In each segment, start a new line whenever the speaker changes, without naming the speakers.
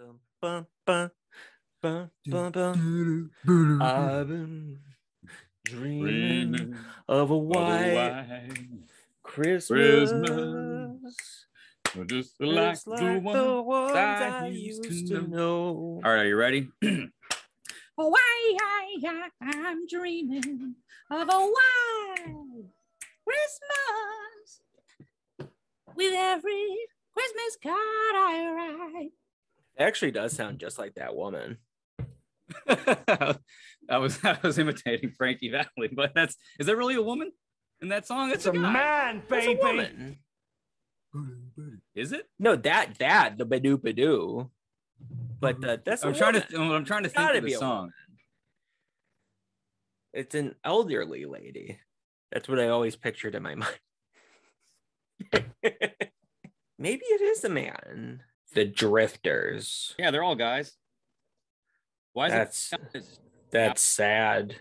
Bum, bum, bum, bum, bum. I've been dreaming of a white Christmas,
just
like
the
ones I used to know.
All right, are you ready?
Oh, I'm dreaming of a white Christmas with every Christmas card I write.
It actually does sound just like that woman.
I was imitating Frankie Valli, but is there really a woman in that song? It's a
man, baby. That's a woman.
Is it?
No, that the badoo. But that's
I'm trying to think of the song.
Woman. It's an elderly lady. That's what I always pictured in my mind. Maybe it is a man. The Drifters.
Yeah, they're all guys. Why is
that's sad.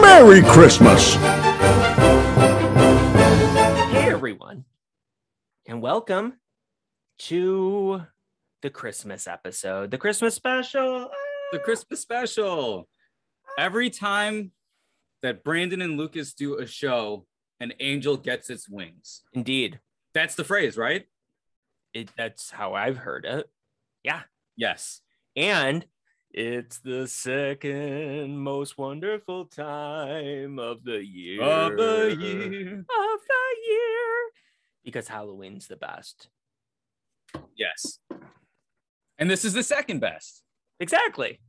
Merry Christmas!
Hey everyone, and welcome to the Christmas episode, the Christmas special.
The Christmas special. Every time that Brandon and Lucas do a show, an angel gets its wings.
Indeed.
That's the phrase, right?
That's how I've heard it. Yeah.
Yes.
And it's the second most wonderful time of the year.
Of the year.
Because Halloween's the best.
Yes. And this is the second best.
Exactly.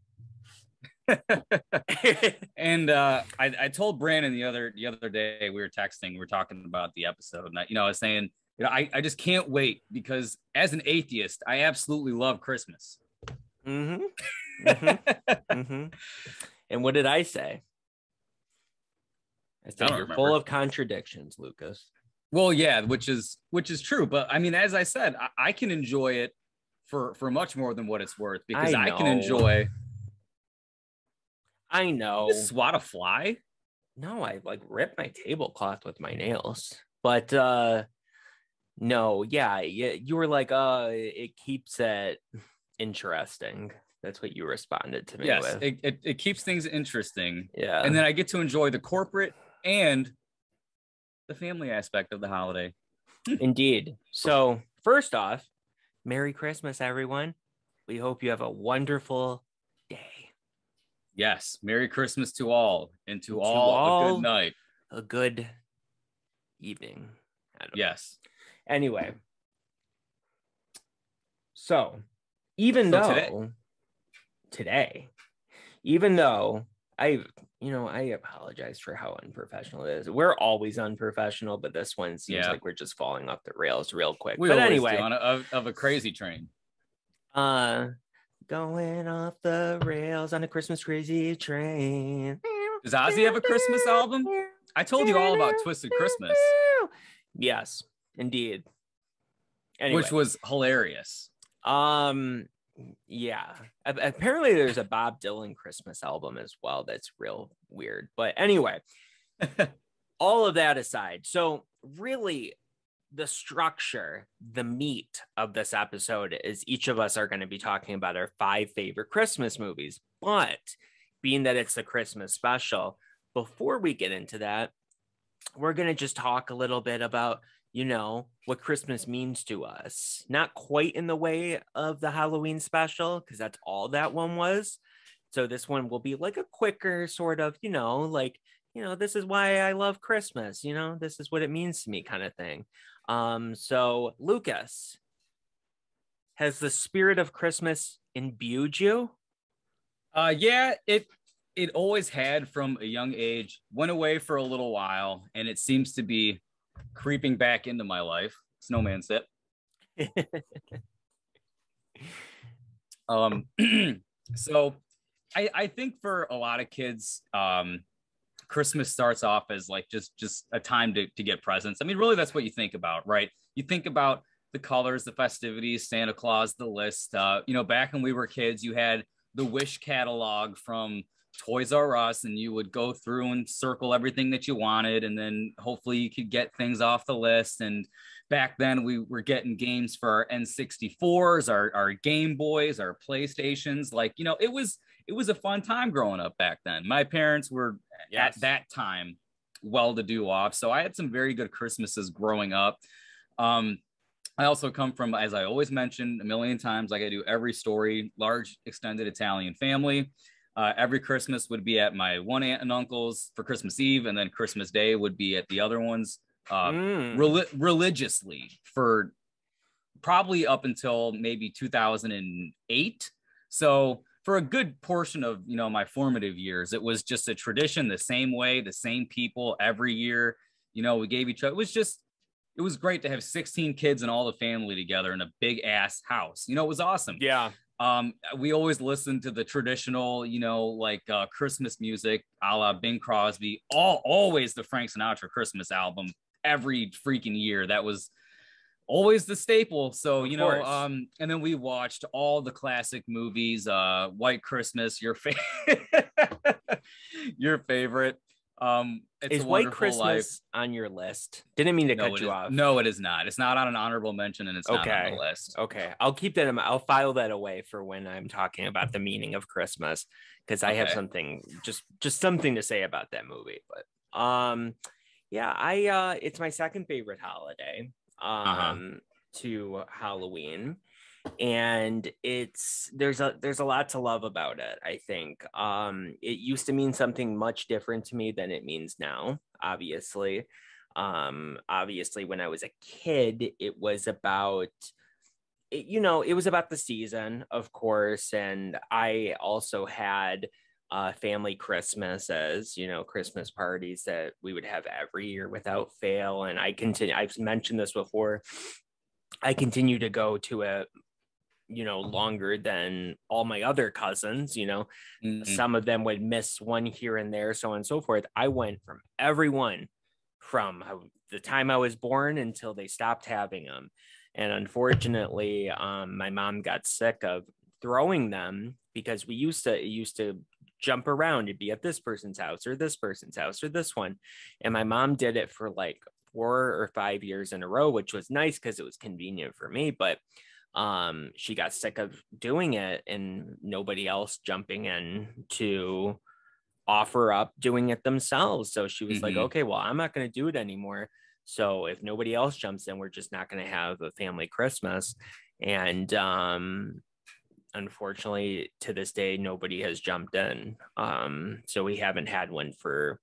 And I told Brandon the other day, we were texting, we were talking about the episode, and I was saying, I just can't wait because as an atheist, I absolutely love Christmas.
Mm-hmm. Mm-hmm. Mm-hmm. And what did I say? I said you're full of contradictions, Lucas.
Well, yeah, which is true. But I mean, as I said, I can enjoy it for much more than what it's worth because I can enjoy.
I know.
You swat a fly?
No, I ripped my tablecloth with my nails. But no, yeah, you were like, it keeps it interesting. That's what you responded to me with.
It keeps things interesting.
Yeah.
And then I get to enjoy the corporate and the family aspect of the holiday.
Indeed. So first off, Merry Christmas, everyone. We hope you have a wonderful day.
Yes. Merry Christmas to all, and to all a good night.
A good evening.
Yes.
Anyway. So even though I apologize for how unprofessional it is. We're always unprofessional, but this one seems like we're just falling off the rails real quick.
But anyway, of a crazy train.
Going off the rails on a Christmas crazy train.
Does Ozzy have a Christmas album? I told you all about Twisted Christmas.
Yes, indeed. Anyway.
Which was hilarious.
Yeah, apparently there's a Bob Dylan Christmas album as well that's real weird, but anyway, all of that aside, so really the structure, the meat of this episode is each of us are going to be talking about our 5 favorite Christmas movies, but being that it's a Christmas special, before we get into that, we're going to just talk a little bit about what Christmas means to us. Not quite in the way of the Halloween special, because that's all that one was. So this one will be like a quicker sort of, this is why I love Christmas. This is what it means to me kind of thing. So Lucas, has the spirit of Christmas imbued you?
Yeah, it always had from a young age, went away for a little while, and it seems to be creeping back into my life. Snowman sip. So I think for a lot of kids, Christmas starts off as like just a time to get presents. I mean, really, that's what you think about, right? You think about the colors, the festivities, Santa Claus, the list. Back when we were kids, you had the wish catalog from Toys R Us, and you would go through and circle everything that you wanted, and then hopefully you could get things off the list. And back then we were getting games for our N64s, our Game Boys, our PlayStations. Like, it was a fun time growing up back then. My parents were at that time well-to-do off, so I had some very good Christmases growing up. I also come from, as I always mentioned a million times, like I do every story, large extended Italian family. Every Christmas would be at my one aunt and uncle's for Christmas Eve, and then Christmas Day would be at the other ones religiously for probably up until maybe 2008. So for a good portion of, my formative years, it was just a tradition, the same way, the same people every year. We gave each other, it was great to have 16 kids and all the family together in a big ass house. It was awesome.
Yeah.
We always listened to the traditional, Christmas music, a la Bing Crosby, always the Frank Sinatra Christmas album every freaking year. That was always the staple. So, and then we watched all the classic movies, White Christmas, your favorite.
Is White Christmas on your list? Didn't mean to cut you off.
No, it is not. It's not on an honorable mention, and it's not on the list.
Okay. I'll keep that I'll file that away for when I'm talking about the meaning of Christmas, because I have something, just something to say about that movie. But it's my second favorite holiday to Halloween. And there's a lot to love about it. I think it used to mean something much different to me than it means now. Obviously when I was a kid, it was about the season, of course, and I also had family Christmases, Christmas parties that we would have every year without fail. And I've mentioned this before, I continue to go to it longer than all my other cousins. Some of them would miss one here and there, so on and so forth. I went from everyone from the time I was born until they stopped having them. And unfortunately, my mom got sick of throwing them, because we used to jump around. You'd be at this person's house or this person's house or this one. And my mom did it for like 4 or 5 years in a row, which was nice because it was convenient for me. But she got sick of doing it and nobody else jumping in to offer up doing it themselves. So she was like, okay, well, I'm not going to do it anymore. So if nobody else jumps in, we're just not going to have a family Christmas. And unfortunately, to this day, nobody has jumped in. So we haven't had one for,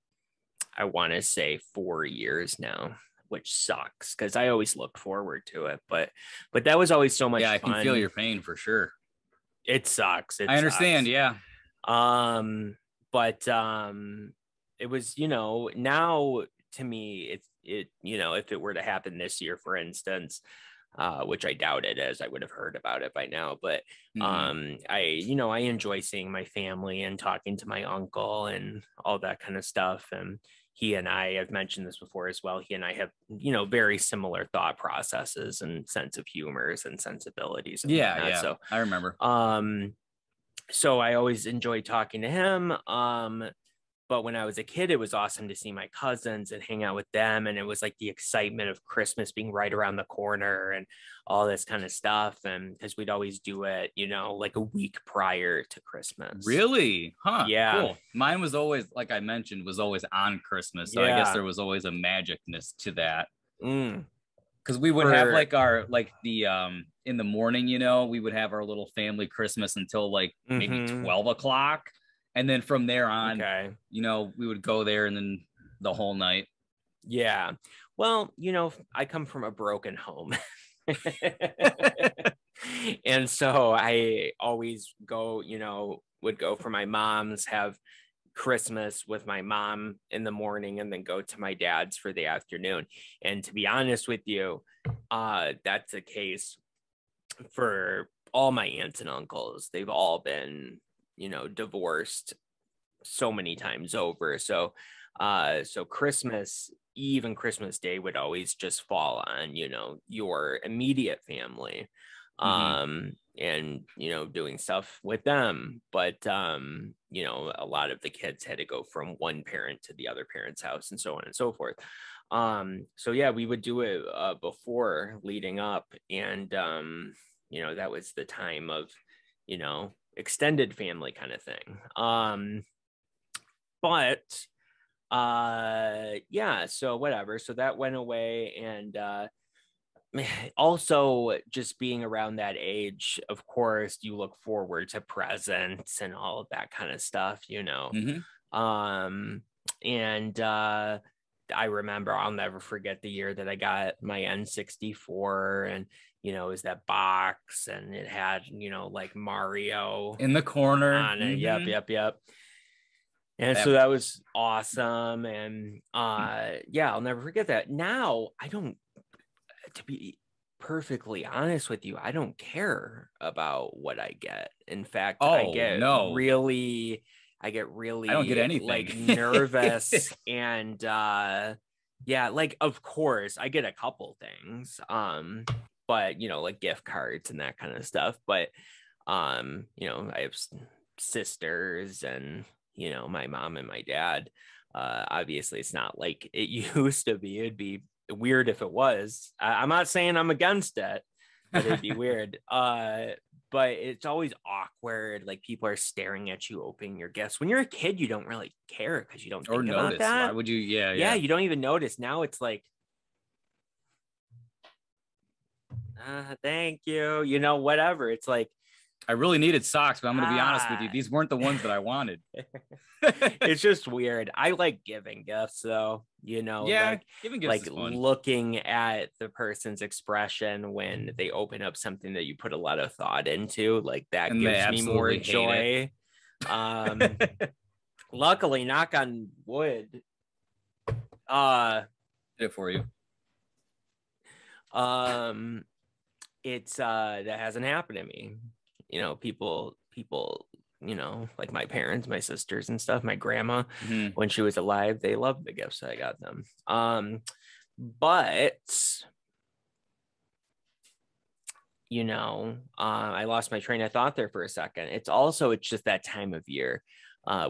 I want to say, 4 years now, which sucks because I always looked forward to it. But that was always so much fun.
I can feel your pain for sure.
It sucks.
I understand. Yeah.
But it was, now to me, if it were to happen this year, for instance, which I doubt it is, I would have heard about it by now. But I enjoy seeing my family and talking to my uncle and all that kind of stuff. And he and I've mentioned this before as well. He and I have, very similar thought processes and sense of humors and sensibilities. And whatnot.
Yeah. So I remember.
So I always enjoyed talking to him. But when I was a kid, it was awesome to see my cousins and hang out with them. And it was like the excitement of Christmas being right around the corner and all this kind of stuff. And because we'd always do it, like a week prior to Christmas.
Really? Huh.
Yeah.
Cool. Mine was always, like I mentioned, was always on Christmas. So I guess there was always a magicness to that. Because we would have in the morning, we would have our little family Christmas until like maybe 12 o'clock. And then from there on, we would go there and then the whole night. Yeah.
Well, I come from a broken home. And so I always would go for my mom's, have Christmas with my mom in the morning, and then go to my dad's for the afternoon. And to be honest with you, that's a case for all my aunts and uncles, they've all been, divorced so many times over. So Christmas Eve and Christmas Day would always just fall on, your immediate family. And doing stuff with them, but a lot of the kids had to go from one parent to the other parent's house and so on and so forth. So yeah, we would do it before, leading up, and that was the time of extended family kind of thing. But yeah, so whatever, so that went away. And also, just being around that age, of course, you look forward to presents and all of that kind of stuff, and I remember, I'll never forget the year that I got my N64, and it was that box, and it had like Mario
in the corner
on it. Yep. And so that was awesome. And yeah, I'll never forget that. Now, to be perfectly honest with you, I don't care about what I get. In fact, I get really I don't get anything, like, nervous. And yeah, like, of course I get a couple things, but like gift cards and that kind of stuff. But I have sisters, and my mom and my dad. Obviously it's not like it used to be. It'd be weird if it was. I'm not saying I'm against it, but it'd be weird. But it's always awkward, like people are staring at you opening your gifts. When you're a kid, you don't really care because you don't think about that.
Why would you? Yeah,
you don't even notice. Now it's like, thank you, whatever. It's like,
I really needed socks, but I'm going to be honest with you, these weren't the ones that I wanted.
It's just weird. I like giving gifts, though,
like, giving gifts is fun.
Looking at the person's expression when they open up something that you put a lot of thought into, like that
and
gives me more joy. Luckily, knock on wood,
did it for you.
It's that hasn't happened to me. People, like my parents, my sisters and stuff, my grandma, when she was alive, they loved the gifts that I got them. But I lost my train of thought there for a second. It's just that time of year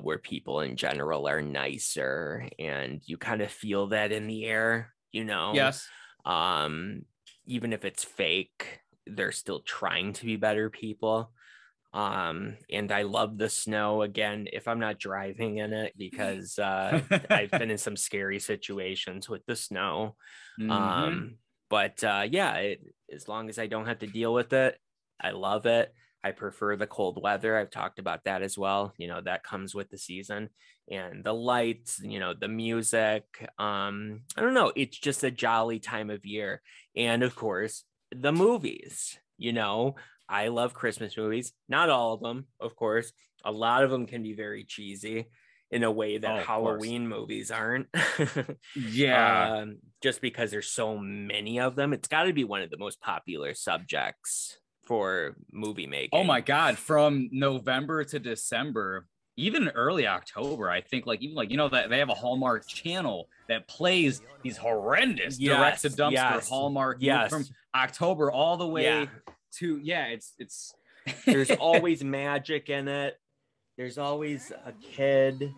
where people in general are nicer, and you kind of feel that in the air,
Yes.
Even if it's fake, they're still trying to be better people. And I love the snow, again, if I'm not driving in it, because I've been in some scary situations with the snow. But yeah, as long as I don't have to deal with it, I love it. I prefer the cold weather. I've talked about that as well. That comes with the season, and the lights, the music. I don't know. It's just a jolly time of year. And of course, the movies, I love Christmas movies. Not all of them, of course. A lot of them can be very cheesy in a way that Halloween movies aren't.
Yeah.
Just because there's so many of them. It's got to be one of the most popular subjects for movie making.
Oh my God. From November to December, even early October, I think, that they have a Hallmark channel that plays these horrendous direct to dumpster Hallmark movies from October all the way to, it's
there's always magic in it. There's always a kid.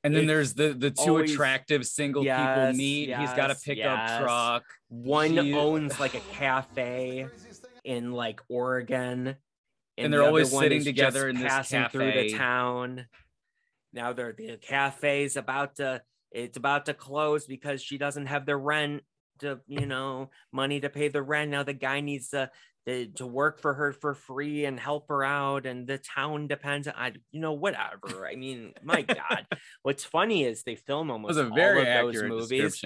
And then there's the two attractive single people meet. He's got a pickup truck.
One owns like a cafe in like Oregon.
And they're always sitting together in this
passing
cafe
through the town. Now the cafe's about to close because she doesn't have the rent money to pay the rent. Now the guy needs to work for her for free and help her out, and the town depends on whatever. I mean, my God. What's funny is they film almost all of those movies.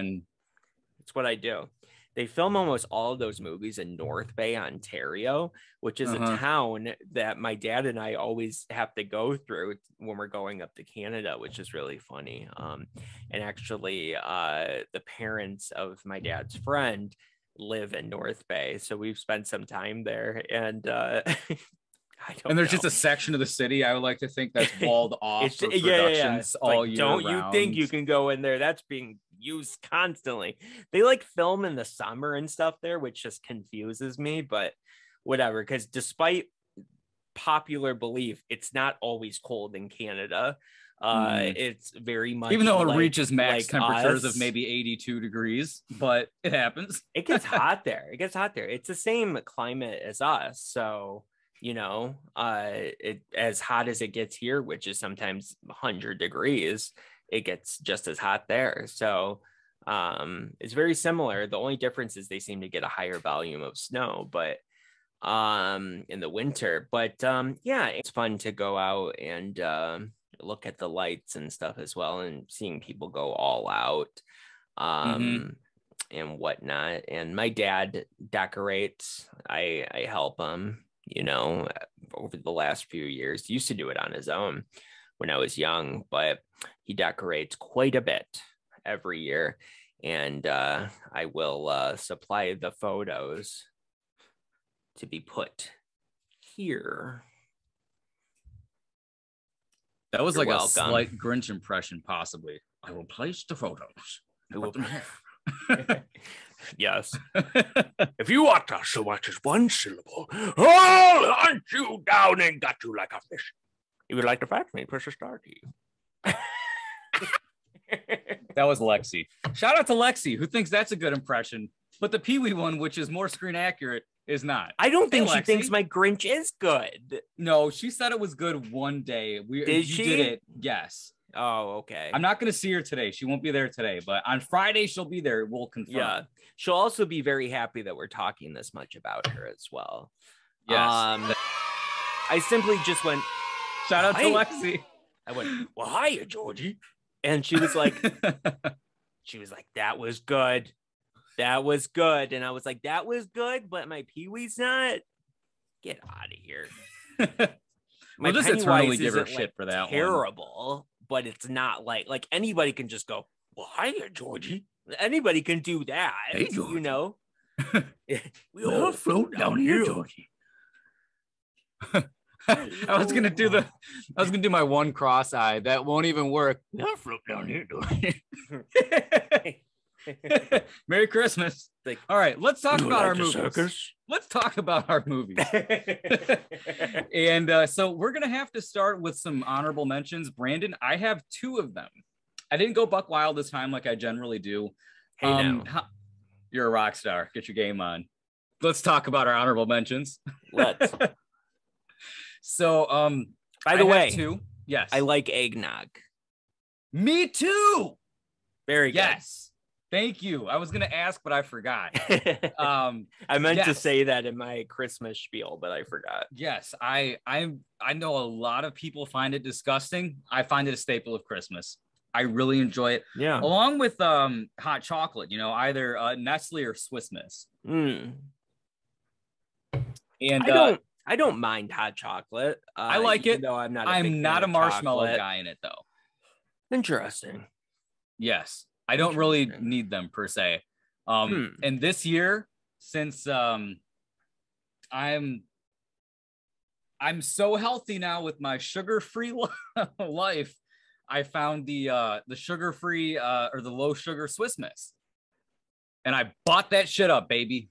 It's what I do. They film almost all of those movies in North Bay, Ontario, which is a town that my dad and I always have to go through when we're going up to Canada, which is really funny. And actually, the parents of my dad's friend live in North Bay, so we've spent some time there, and I don't
And there's
know.
just a section of the city, I would like to think, that's walled off for productions all year
Don't you
round.
think you can go in there? That's being used constantly. They like film in the summer and stuff there, which just confuses me, but whatever, because despite popular belief, it's not always cold in Canada. It's very much,
even though it reaches max
like
temperatures
us.
of maybe 82 degrees, but it happens.
It gets hot there. It gets hot there. It's the same climate as us. So, you know, it as hot as it gets here, which is sometimes 100 degrees, it gets just as hot there. So it's very similar. The only difference is they seem to get a higher volume of snow, but in the winter. But yeah, it's fun to go out and look at the lights and stuff as well, and seeing people go all out and whatnot. And my dad decorates. I help him, you know, over the last few years. He used to do it on his own when I was young, but he decorates quite a bit every year. And I will supply the photos to be put here.
That was
You're
like
welcome.
a slight Grinch impression, possibly. I will place the photos.
I will-
Put them here.
Yes.
If you utter so much as one syllable, I'll hunt you down and gut you like a fish.
You would like to fax me, push a star to you.
That was Lexi. Shout out to Lexi, who thinks that's a good impression. But the Pee Wee one, which is more screen accurate, is not.
I don't think
Hey,
she
Lexi.
thinks my Grinch is good.
No, she said it was good one day.
Did
you
she?
did it. Yes.
Oh, okay.
I'm not going to see her today. She won't be there today, but on Friday she'll be there. We'll confirm.
Yeah. She'll also be very happy that we're talking this much about her as well.
Yes.
I simply just went,
Shout out to
Hi.
Lexi.
I went, well, hiya, Georgie. And she was like, that was good. That was good. And I was like, that was good, but my Pee-wee's not. Get out of here.
We'll just
Pennywise
eternally give her
isn't,
shit for that one.
terrible, but it's not like anybody can just go, well, hiya, Georgie. Anybody can do that.
Hey, Georgie.
You know? We
We'll
all
float down here, Georgie.
I was gonna do my one cross-eye. That won't even work.
I'll float down here, Georgie.
Merry Christmas.
Like,
All right, let's talk
You
about
like
our
the
movies.
circus?
Let's talk about our movies. And so we're gonna have to start with some honorable mentions. Brandon, I have 2 of them. I didn't go buck wild this time like I generally do.
Hey, now.
You're a rock star. Get your game on. Let's talk about our honorable mentions.
Let's.
So,
By the
I have
way,
2. Yes,
I like eggnog.
Me too.
Very good.
Yes. Thank you. I was gonna ask, but I forgot.
I meant to
yes.
say that in my Christmas spiel, but I forgot.
Yes, I know a lot of people find it disgusting. I find it a staple of Christmas. I really enjoy it,
Yeah.
along with hot chocolate. You know, either Nestle or Swiss Miss.
Mm.
And
I don't mind hot chocolate.
I like
even
it.
though I'm not. A big
I'm
fan
not a
of
marshmallow
chocolate.
guy in it though.
Interesting.
Yes, I don't really
Interesting.
need them per se. And this year, since I'm so healthy now with my sugar-free life, I found the sugar-free or the low sugar Swiss Miss, and I bought that shit up, baby.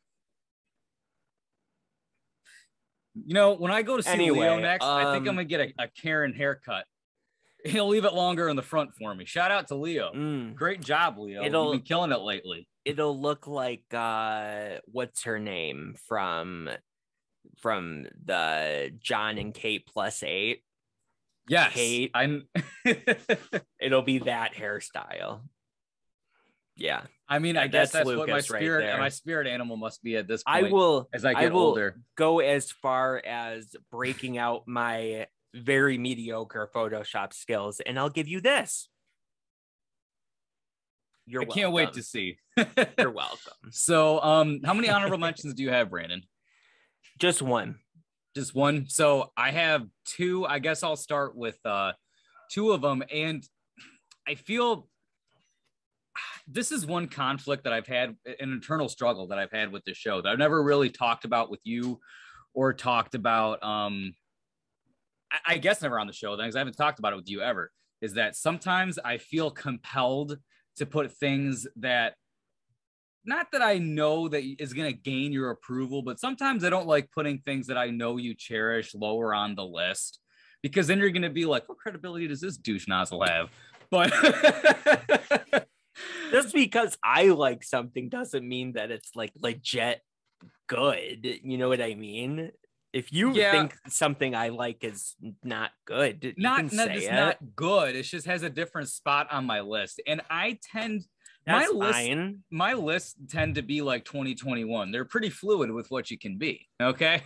You know, when I go to see Leo next, I think I'm gonna get a Karen haircut. He'll leave it longer in the front for me. Shout out to Leo. Great job, Leo. You've been killing it lately.
It'll look like what's her name from the John and Kate +8.
Yes,
Kate.
I'm.
It'll be that hairstyle. Yeah.
I mean, I guess that's what my
Lucas right
spirit
there.
my spirit animal must be at this point.
I will
as I get older.
go as far as breaking out my very mediocre Photoshop skills, and I'll give you this. You're
I
welcome.
can't wait to see.
You're welcome.
So, how many honorable mentions do you have, Brandon?
Just one.
Just one. So I have 2. I guess I'll start with 2 of them, and I feel this is one conflict that I've had, an internal struggle that I've had with this show that I've never really talked about with you or talked about, I guess never on the show, because I haven't talked about it with you ever, is that sometimes I feel compelled to put things that, not that I know that is going to gain your approval, but sometimes I don't like putting things that I know you cherish lower on the list, because then you're going to be like, what credibility does this douche nozzle have? But
just because I like something doesn't mean that it's like legit good. You know what I mean? If you think something I like is not good, you can say
it's
it.
not good. It just has a different spot on my list. And I tend, my lists tend to be like 2021. They're pretty fluid with what you can be. Okay.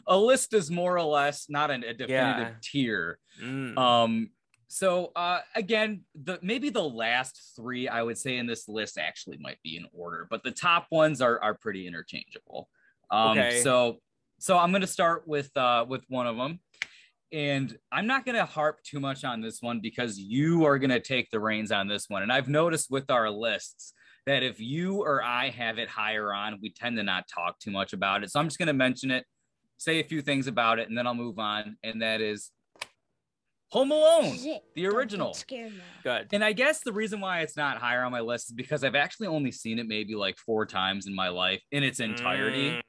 A list is more or less not a definitive tier. So again, maybe the last three I would say in this list actually might be in order, but the top ones are pretty interchangeable.
Okay.
So I'm going to start with one of them, and I'm not going to harp too much on this one because you are going to take the reins on this one. And I've noticed with our lists that if you or I have it higher on, we tend to not talk too much about it. So I'm just going to mention it, say a few things about it, and then I'll move on. And that is Home Alone, the original.
Good.
And I guess the reason why it's not higher on my list is because I've actually only seen it maybe like 4 times in my life in its entirety.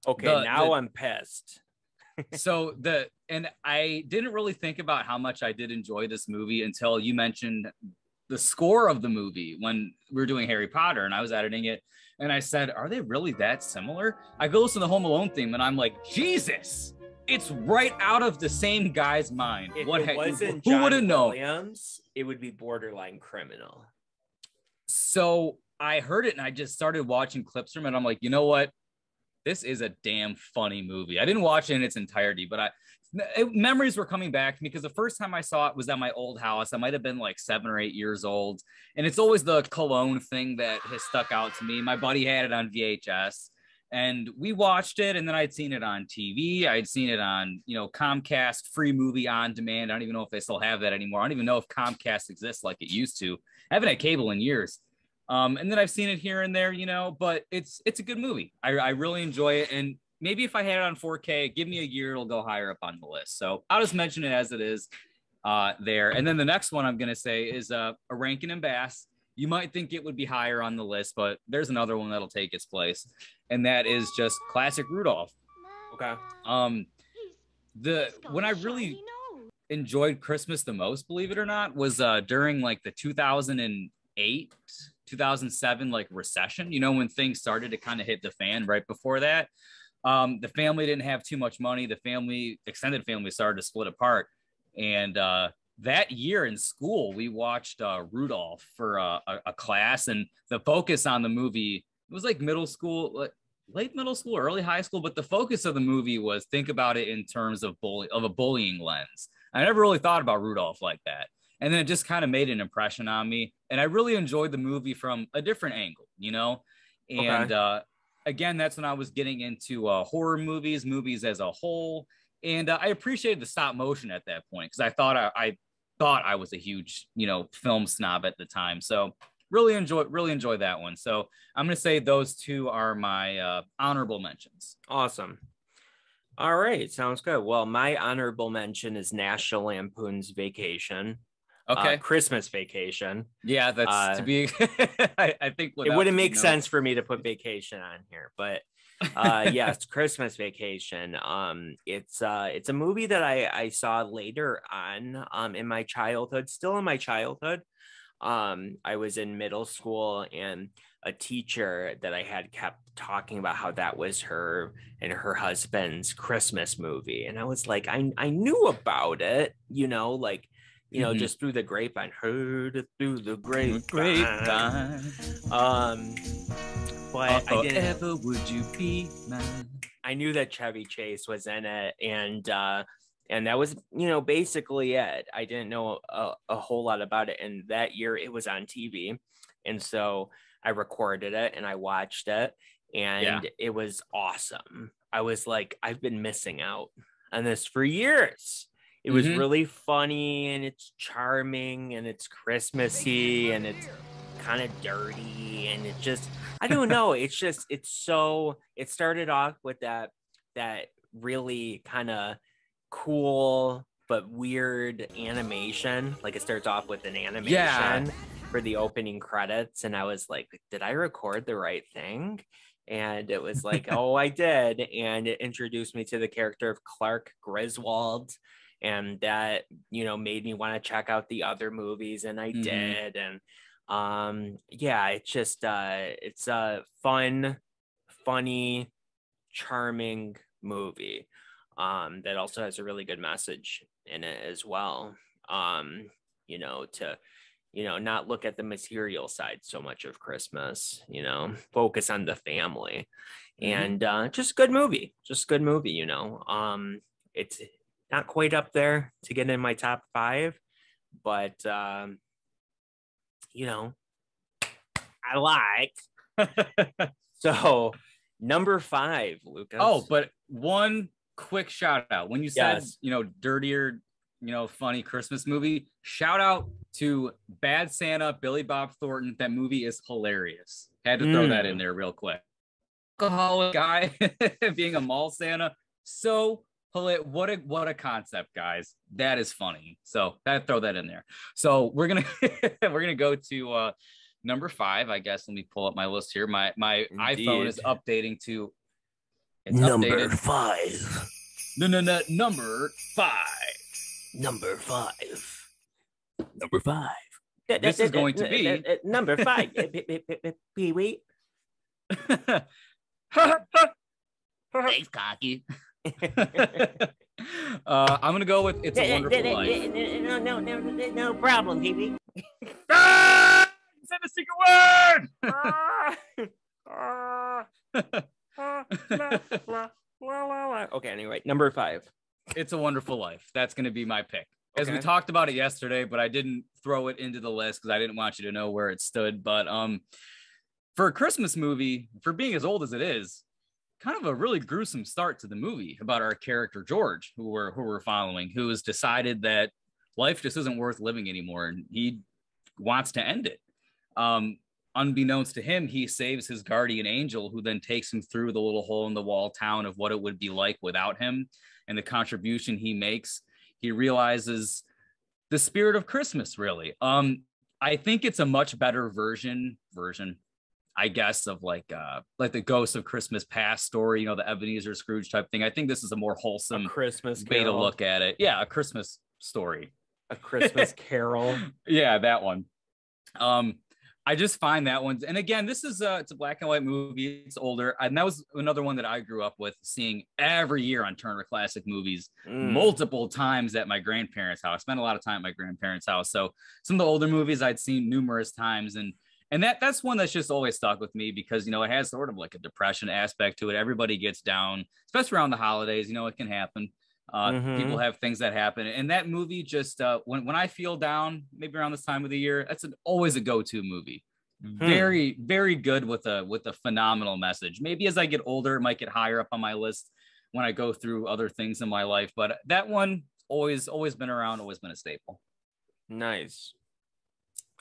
Okay, now I'm pissed.
And I didn't really think about how much I did enjoy this movie until you mentioned the score of the movie when we were doing Harry Potter and I was editing it. And I said, are they really that similar? I go listen to the Home Alone theme and I'm like, Jesus, it's right out of the same guy's mind.
If it wasn't
who would have known?
Williams, it would be borderline criminal.
So I heard it and I just started watching clips from it. I'm like, you know what? This is a damn funny movie. I didn't watch it in its entirety, but memories were coming back to me because the first time I saw it was at my old house. I might have been like 7 or 8 years old. And it's always the cologne thing that has stuck out to me. My buddy had it on VHS and we watched it. And then I'd seen it on TV. I'd seen it on, Comcast free movie on demand. I don't even know if they still have that anymore. I don't even know if Comcast exists like it used to. I haven't had cable in years. And then I've seen it here and there, but it's a good movie. I really enjoy it. And maybe if I had it on 4K, give me a year, it'll go higher up on the list. So I'll just mention it as it is there. And then the next one I'm going to say is a Rankin and Bass. You might think it would be higher on the list, but there's another one that'll take its place. And that is just classic Rudolph.
Okay.
When I really enjoyed Christmas the most, believe it or not, was during like the 2008 2007 like recession, when things started to kind of hit the fan. Right before that, the family didn't have too much money. The extended family started to split apart, and that year in school we watched Rudolph for a class, and the focus on the movie, it was like middle school, late middle school, early high school, but the focus of the movie was, think about it in terms of a bullying lens. I never really thought about Rudolph like that. And then it just kind of made an impression on me. And I really enjoyed the movie from a different angle, And again, that's when I was getting into horror movies as a whole. And I appreciated the stop motion at that point because I thought I was a huge, film snob at the time. So really enjoy that one. So I'm going to say those two are my honorable mentions.
Awesome. All right. Sounds good. Well, my honorable mention is National Lampoon's Vacation.
Okay.
Christmas Vacation.
Yeah, that's to be. I think
it wouldn't make sense for me to put Vacation on here, but yes, Christmas Vacation. It's a movie that I saw later on in my childhood, still in my childhood. I was in middle school, and a teacher that I had kept talking about how that was her and her husband's Christmas movie, and I was like, I knew about it, just through the grapevine, heard it through the grapevine. But I didn't.
Forever would you be mine?
I knew that Chevy Chase was in it, and that was, basically it. I didn't know a whole lot about it, and that year it was on TV, and so I recorded it and I watched it, and it was awesome. I was like, I've been missing out on this for years. It was really funny, and it's charming, and it's Christmassy, and it's kind of dirty, and it just, I don't know. It's just, it started off with that really kind of cool but weird animation. Like, it starts off with an animation for the opening credits, and I was like, did I record the right thing? And it was like, oh, I did. And it introduced me to the character of Clark Griswold, and that, you know, made me want to check out the other movies, and I did. And yeah, it's just it's a fun, funny, charming movie that also has a really good message in it as well. You know, to, you know, not look at the material side so much of Christmas, you know, focus on the family. And just good movie, you know. It's not quite up there to get in my top 5, but you know, I liked. So number 5, Lucas.
Oh, but one quick shout out. When you said, you know, dirtier, you know, funny Christmas movie, shout out to Bad Santa, Billy Bob Thornton. That movie is hilarious. Had to throw that in there real quick. Alcoholic guy being a mall Santa. So hilarious. What a concept, guys. That is funny. So I throw that in there. So we're gonna go to number 5. I guess let me pull up my list here. My iPhone is updating to
number
updated.
5.
No, number 5.
Number 5. Number 5.
This is going to be
number 5. Pee-wee.
Thanks, cocky.
I'm gonna go with It's a Wonderful Life.
No problem, Pee-wee.
Said a secret word.
Okay, anyway, number 5.
It's a Wonderful Life. That's gonna be my pick. As we
Okay.
talked about it yesterday, but I didn't throw it into the list because I didn't want you to know where it stood. But for a Christmas movie, for being as old as it is, kind of a really gruesome start to the movie about our character George, who we're following, who has decided that life just isn't worth living anymore, and he wants to end it. Unbeknownst to him, he saves his guardian angel, who then takes him through the little hole in the wall town of what it would be like without him and the contribution he makes. He realizes the spirit of Christmas, really. I think it's a much better version, I guess, of like the Ghost of Christmas Past story, you know, the Ebenezer Scrooge type thing. I think this is a more wholesome
Christmas
way to
Carol.
look at it. Yeah, a Christmas story.
A Christmas Carol.
Yeah, that one. I just find that one, and again, this is it's a black and white movie. It's older, and that was another one that I grew up with, seeing every year on Turner Classic Movies, multiple times at my grandparents' house. I spent a lot of time at my grandparents' house, so some of the older movies I'd seen numerous times, and that's one that's just always stuck with me because, you know, it has sort of like a depression aspect to it. Everybody gets down, especially around the holidays. You know, it can happen. People have things that happen, and that movie just when I feel down, maybe around this time of the year, that's always a go-to movie. Very, very good with a phenomenal message. Maybe as I get older, it might get higher up on my list when I go through other things in my life, but that one always been around, always been a staple.
Nice.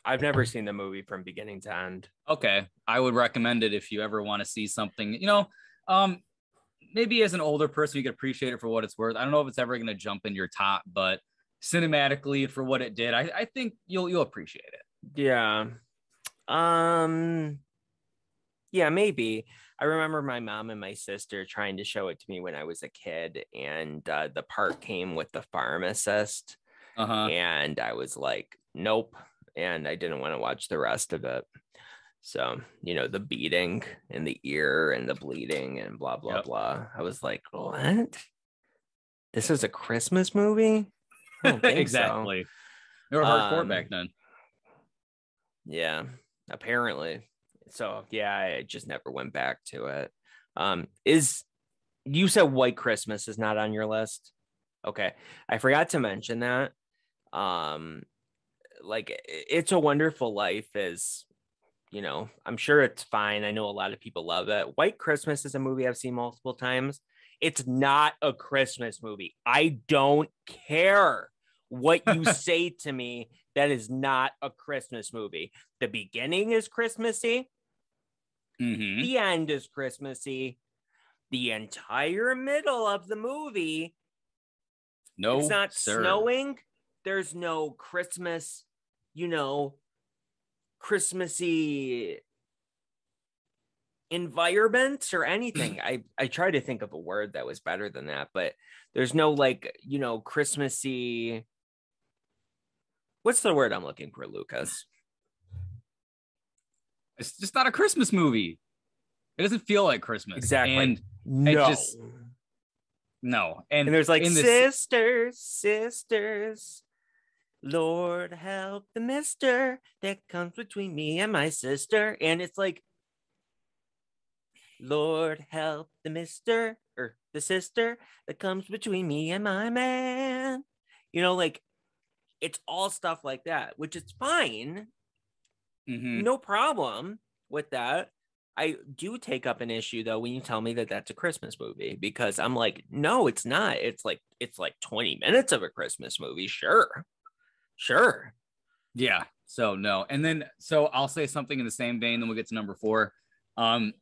I've never seen the movie from beginning to end.
Okay, I would recommend it if you ever want to see something, you know. Maybe as an older person, you could appreciate it for what it's worth. I don't know if it's ever going to jump in your top, but cinematically, for what it did, I think you'll appreciate it.
Yeah. Yeah, maybe. I remember my mom and my sister trying to show it to me when I was a kid, and the part came with the pharmacist, and I was like, nope, and I didn't want to watch the rest of it. So, you know, the beating and the ear and the bleeding and blah, blah, blah. I was like, what? This is a Christmas movie? I don't think
exactly.
So.
They were hardcore back then.
Yeah, apparently. So, yeah, I just never went back to it. You said White Christmas is not on your list? Okay. I forgot to mention that. Like, It's a Wonderful Life is, you know, I'm sure it's fine. I know a lot of people love it. White Christmas is a movie I've seen multiple times. It's not a Christmas movie. I don't care what you say to me. That is not a Christmas movie. The beginning is Christmassy.
Mm-hmm.
The end is Christmassy. The entire middle of the movie,
No,
it's not
sir.
snowing. There's no Christmas, Christmassy environment or anything. I try to think of a word that was better than that, but there's no Christmassy. What's the word I'm looking for, Lucas?
It's just not a Christmas movie. It doesn't feel like Christmas.
Exactly.
And
no.
No.
And there's like sisters. Lord help the mister that comes between me and my sister. And it's like, Lord help the mister or the sister that comes between me and my man. It's all stuff like that, which is fine.
Mm-hmm.
No problem with that. I do take up an issue though when you tell me that that's a Christmas movie, because I'm like, no, it's not. It's like 20 minutes of a Christmas movie. Sure.
Yeah. So no. And then I'll say something in the same vein, then we'll get to number 4.
I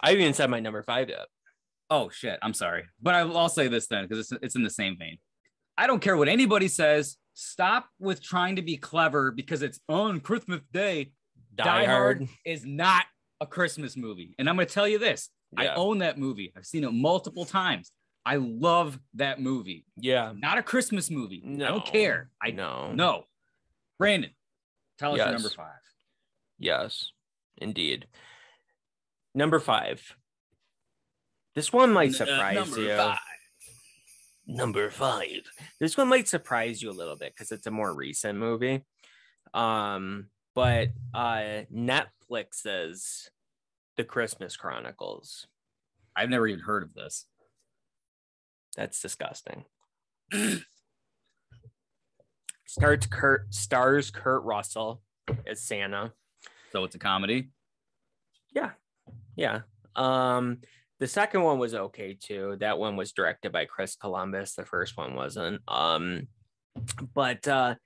even said my number 5 yet.
Oh shit, I'm sorry. But I'll say this then, because it's in the same vein. I don't care what anybody says. Stop with trying to be clever because it's on Christmas Day. Die Hard is not a Christmas movie. And I'm going to tell you this. Yeah. I own that movie. I've seen it multiple times. I love that movie.
Yeah.
Not a Christmas movie.
No.
I don't care. No. Brandon, tell us your number 5.
Yes, indeed. Number 5. This one might surprise you. Number 5. This one might surprise you a little bit because it's a more recent movie. But Netflix's The Christmas Chronicles.
I've never even heard of this.
That's disgusting. Stars Kurt Russell as Santa.
So it's a comedy?
Yeah. The second one was okay too. That one was directed by Chris Columbus. The first one wasn't. But I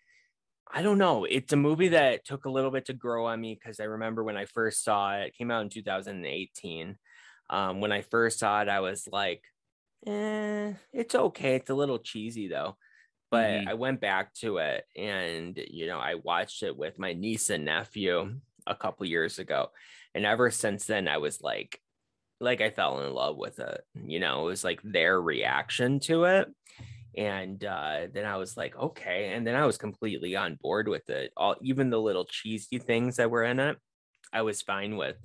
don't know. It's a movie that took a little bit to grow on me because I remember when I first saw it, it came out in 2018. When I first saw it, I was like, it's okay. It's a little cheesy though. But I went back to it and, I watched it with my niece and nephew a couple years ago. And ever since then, I was like I fell in love with it. It was like their reaction to it. And then I was like, okay. And then I was completely on board with it. Even the little cheesy things that were in it, I was fine with.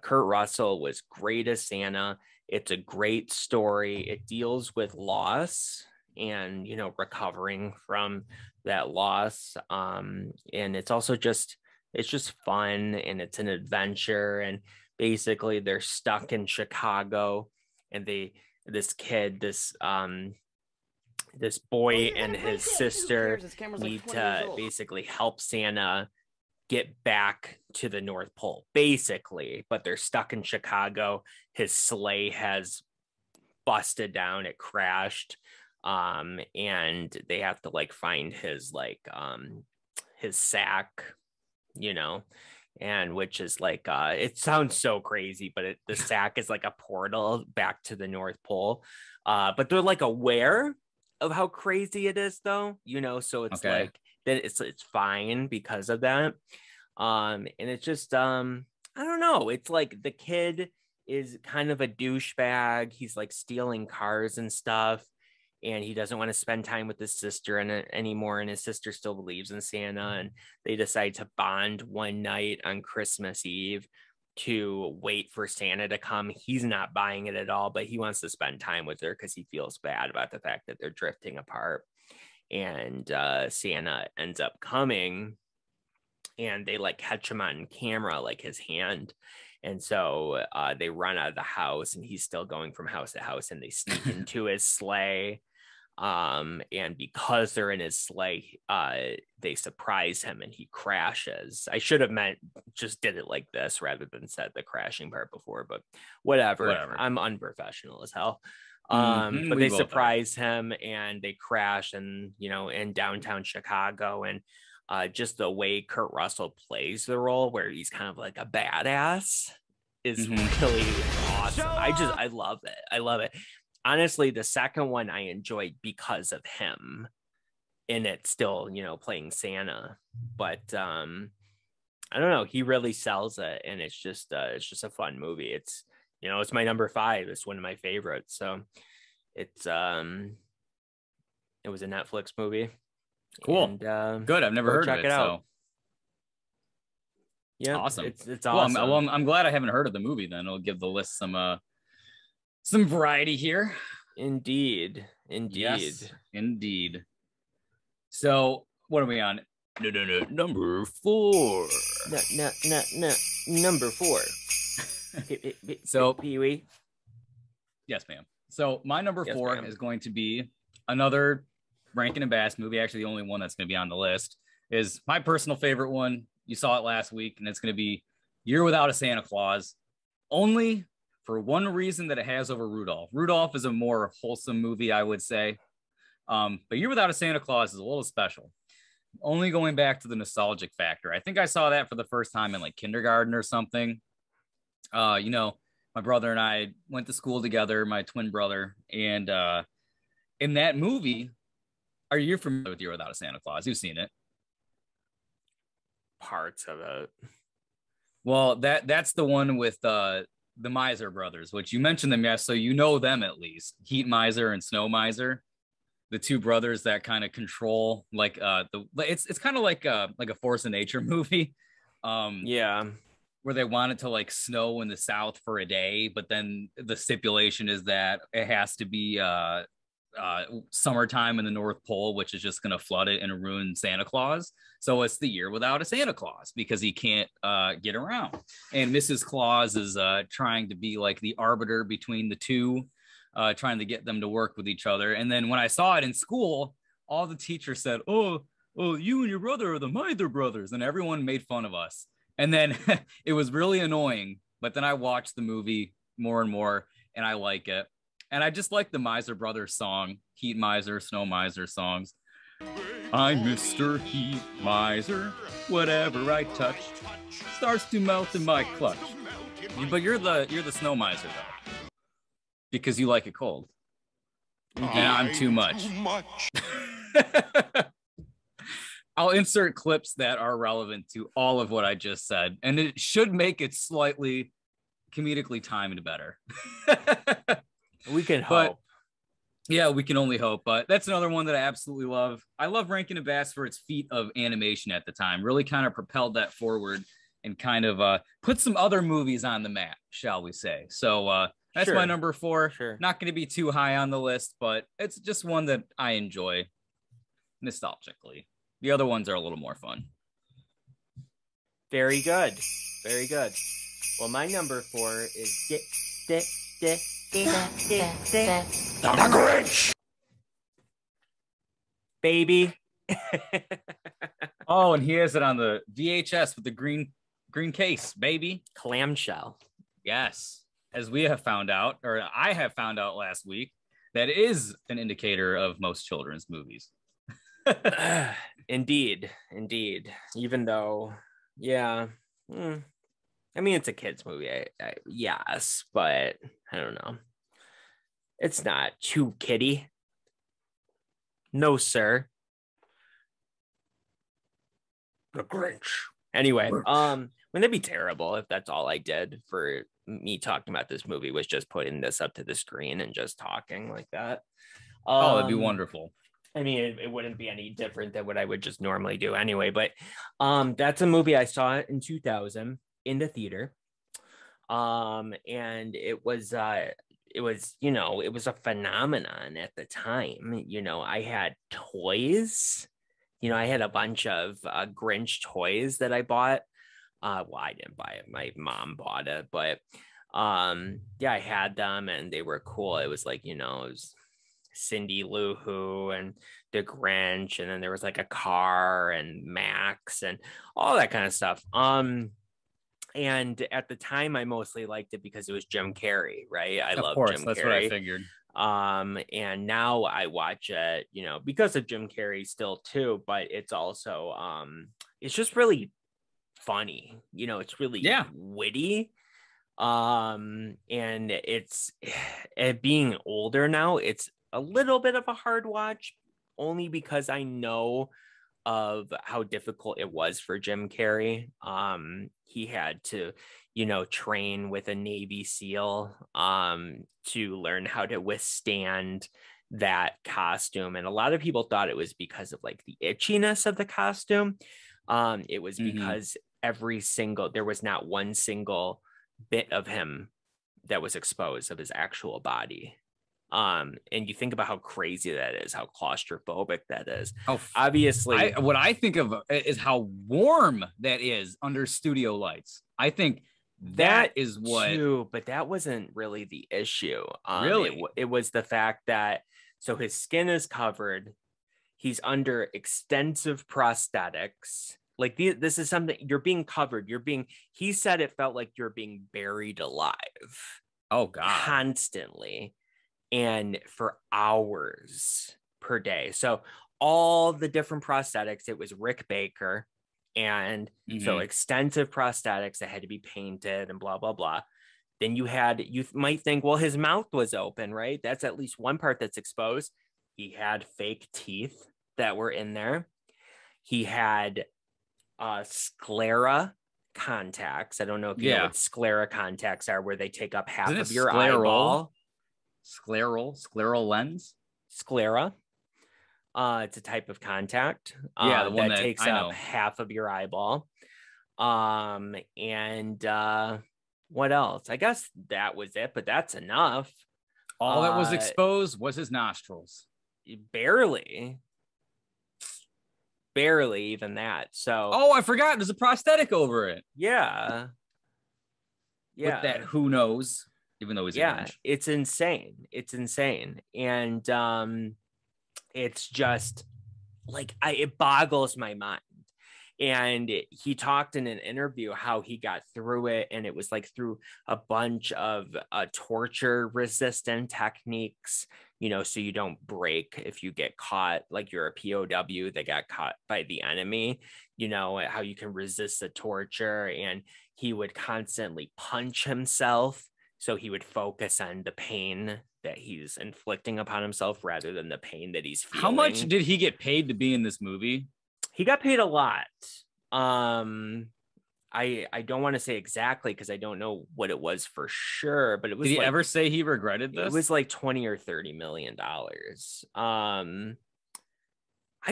Kurt Russell was great as Santa. It's a great story. It deals with loss and, recovering from that loss. And it's also it's just fun and it's an adventure. And basically they're stuck in Chicago and this boy and his sister need to basically help Santa get back to the North Pole, basically, but they're stuck in Chicago. His sleigh has busted down, it crashed, and they have to find his sack, and which is it sounds so crazy, but the sack is like a portal back to the North Pole, but they're aware of how crazy it is though, so it's that it's fine because of that. And it's just I don't know, it's the kid is kind of a douchebag. He's stealing cars and stuff, and he doesn't want to spend time with his sister anymore, and his sister still believes in Santa, and they decide to bond one night on Christmas Eve to wait for Santa to come. He's not buying it at all, but he wants to spend time with her because he feels bad about the fact that they're drifting apart. And Santa ends up coming, and they catch him on camera, his hand. And so they run out of the house, and he's still going from house to house, and they sneak into his sleigh. And because they're in his sleigh, they surprise him and he crashes. I should have just did it like this rather than said the crashing part before, but whatever. I'm unprofessional as hell. But
We
they
both are.
surprise him and they crash and, in downtown Chicago. And just the way Kurt Russell plays the role where he's kind of like a badass is really awesome. I love it. I love it. Honestly, the second one I enjoyed because of him in it still, playing Santa. But I don't know. He really sells it. And it's just a fun movie. It's, it's my number 5. It's one of my favorites. So it was a Netflix movie.
Cool.
And,
good. I've never heard of
check
it.
out.
So
Yeah,
awesome.
It's awesome.
I'm glad I haven't heard of the movie. Then it'll give the list some variety here.
Indeed.
Yes, indeed. So what are we on?
No, number 4.
No, number 4.
So
Pee-wee.
Yes, ma'am. So my number
Yes,
4
ma'am.
is going to be another Rankin and Bass movie. Actually, the only one that's going to be on the list is my personal favorite one. You saw it last week, and it's going to be Year Without a Santa Claus. Only for one reason that it has over Rudolph. Rudolph is a more wholesome movie, I would say. But Year Without a Santa Claus is a little special. Only going back to the nostalgic factor. I think I saw that for the first time in like kindergarten or something. My brother and I went to school together, my twin brother. And in that movie, are you familiar with Year Without a Santa Claus? You've seen it.
Parts of it.
Well, that's the one with the Miser brothers, which you mentioned them, yes. So you know them at least. Heat Miser and Snow Miser, the two brothers that kind of control it's kind of like a Force of Nature movie.
Yeah.
Where they want it to like snow in the South for a day, but then the stipulation is that it has to be summertime in the North Pole, which is just going to flood it and ruin Santa Claus. So it's the Year Without a Santa Claus because he can't get around. And Mrs. Claus is trying to be like the arbiter between the two, trying to get them to work with each other. And then when I saw it in school, all the teachers said, oh, you and your brother are the Miser brothers. And everyone made fun of us. And then it was really annoying. But then I watched the movie more and more and I like it. And I just like the Miser Brothers song, Heat Miser, Snow Miser songs. I'm Mr. Heat Miser. Whatever I touch starts to melt in my clutch. But you're the Snow Miser though, because you like it cold. And I'm too much. I'll insert clips that are relevant to all of what I just said, and it should make it slightly comedically timed better.
We can hope.
But, yeah, we can only hope. But that's another one that I absolutely love. I love Rankin and Bass for its feat of animation at the time. Really kind of propelled that forward and kind of put some other movies on the map, shall we say. So that's
Sure.
my number 4.
Sure.
Not going to be too high on the list, but it's just one that I enjoy nostalgically. The other ones are a little more fun.
Very good. Very good. Well, my number 4 is
The Grinch.
Baby.
Oh, and he has it on the VHS with the green case, baby.
Clamshell.
Yes. As we have found out, or I have found out last week, that is an indicator of most children's movies.
Indeed. Even though, yeah. I mean, it's a kid's movie. Yes, but I don't know. It's not too kiddie. No, sir.
The Grinch.
Anyway, wouldn't it be terrible if that's all I did for me talking about this movie was just putting this up to the screen and just talking like that?
Oh, that'd be wonderful.
I mean, it wouldn't be any different than what I would just normally do anyway. But that's a movie I saw in 2000 in the theater. And it was a phenomenon at the time. I had toys. I had a bunch of Grinch toys that I bought. Well, I didn't buy it. My mom bought it, but yeah, I had them and they were cool. It was like, it was Cindy Lou Who and the Grinch, and then there was like a car and Max and all that kind of stuff. And at the time I mostly liked it because it was Jim Carrey, right? I love Jim Carrey.
That's what I figured.
And now I watch it, you know, because of Jim Carrey still too, but it's also it's just really funny, you know, it's really witty. And it's it being older now, it's a little bit of a hard watch, only because I know of how difficult it was for Jim Carrey. He had to, you know, train with a Navy SEAL to learn how to withstand that costume. And a lot of people thought it was because of like the itchiness of the costume. It was because there was not one single bit of him that was exposed of his actual body. And you think about how crazy that is, how claustrophobic that is. Obviously,
what I think of is how warm that is under studio lights. I think that is what
too, but that wasn't really the issue.
Really,
it was the fact that so his skin is covered, he's under extensive prosthetics. Like this is something you're being covered. He said it felt like you're being buried alive.
Oh God,
constantly. And for hours per day. So all the different prosthetics, it was Rick Baker. And so extensive prosthetics that had to be painted and blah, blah, blah. Then you might think, well, his mouth was open, right? That's at least one part that's exposed. He had fake teeth that were in there. He had sclera contacts. I don't know if you know what sclera contacts are, where they take up half of your eyeball.
Scleral lens.
Sclera. It's a type of contact.
The one that
takes up half of your eyeball. And what else? I guess that was it, but that's enough.
All that was exposed was his nostrils.
Barely even that. So
I forgot there's a prosthetic over it.
Yeah.
With that, who knows? Even though he's a Grinch.
It's insane. And it's just like it boggles my mind. And he talked in an interview how he got through it, and it was like through a bunch of torture resistant techniques, you know, so you don't break if you get caught, like you're a POW that got caught by the enemy, you know, how you can resist the torture. And he would constantly punch himself, so he would focus on the pain that he's inflicting upon himself rather than the pain that he's feeling.
How much did he get paid to be in this movie?
He got paid a lot. I don't want to say exactly because I don't know what it was for sure, but it was.
Did he ever say he regretted this?
It was like $20 or $30 million. I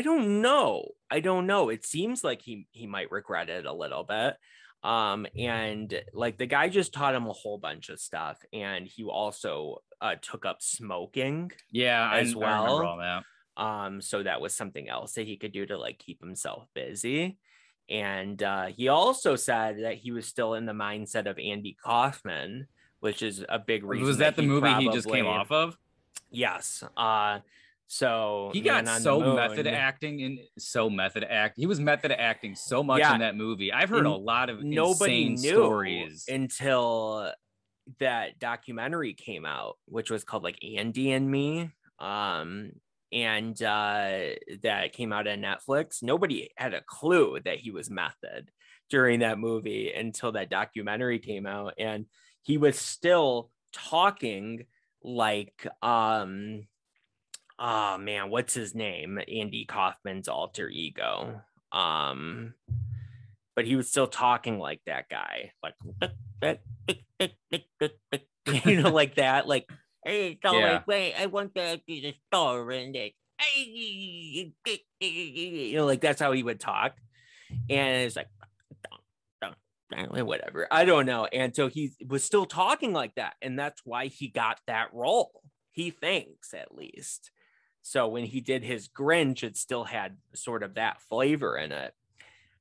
don't know. It seems like he might regret it a little bit. And like the guy just taught him a whole bunch of stuff, and he also took up smoking. As well.
I remember all that.
So that was something else that he could do to like keep himself busy. And he also said that he was still in the mindset of Andy Kaufman, which is a big reason.
Was that the movie he just came off of?
Yes. So
he got so method acting. He was method acting so much in that movie. I've heard a lot of insane stories
until that documentary came out, which was called like Andy and Me. And that came out on Netflix. Nobody had a clue that he was method during that movie until that documentary came out, and he was still talking like oh man, what's his name? Andy Kaufman's alter ego. But he was still talking like that guy, like you know, like that, like. Hey, so wait, I want to be the store and it, you know, like that's how he would talk. And it's like, whatever, I don't know. And so he was still talking like that, and that's why he got that role, he thinks, at least. So when he did his Grinch, it still had sort of that flavor in it.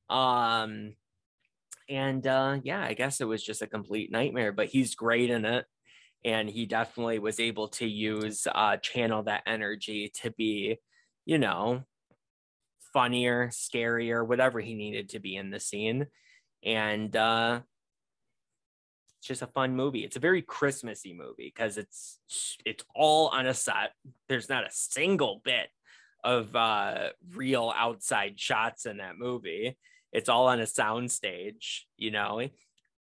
I guess it was just a complete nightmare, but he's great in it. And he definitely was able to channel that energy to be, you know, funnier, scarier, whatever he needed to be in the scene. And just a fun movie. It's a very Christmassy movie because it's all on a set. There's not a single bit of real outside shots in that movie. It's all on a soundstage, you know.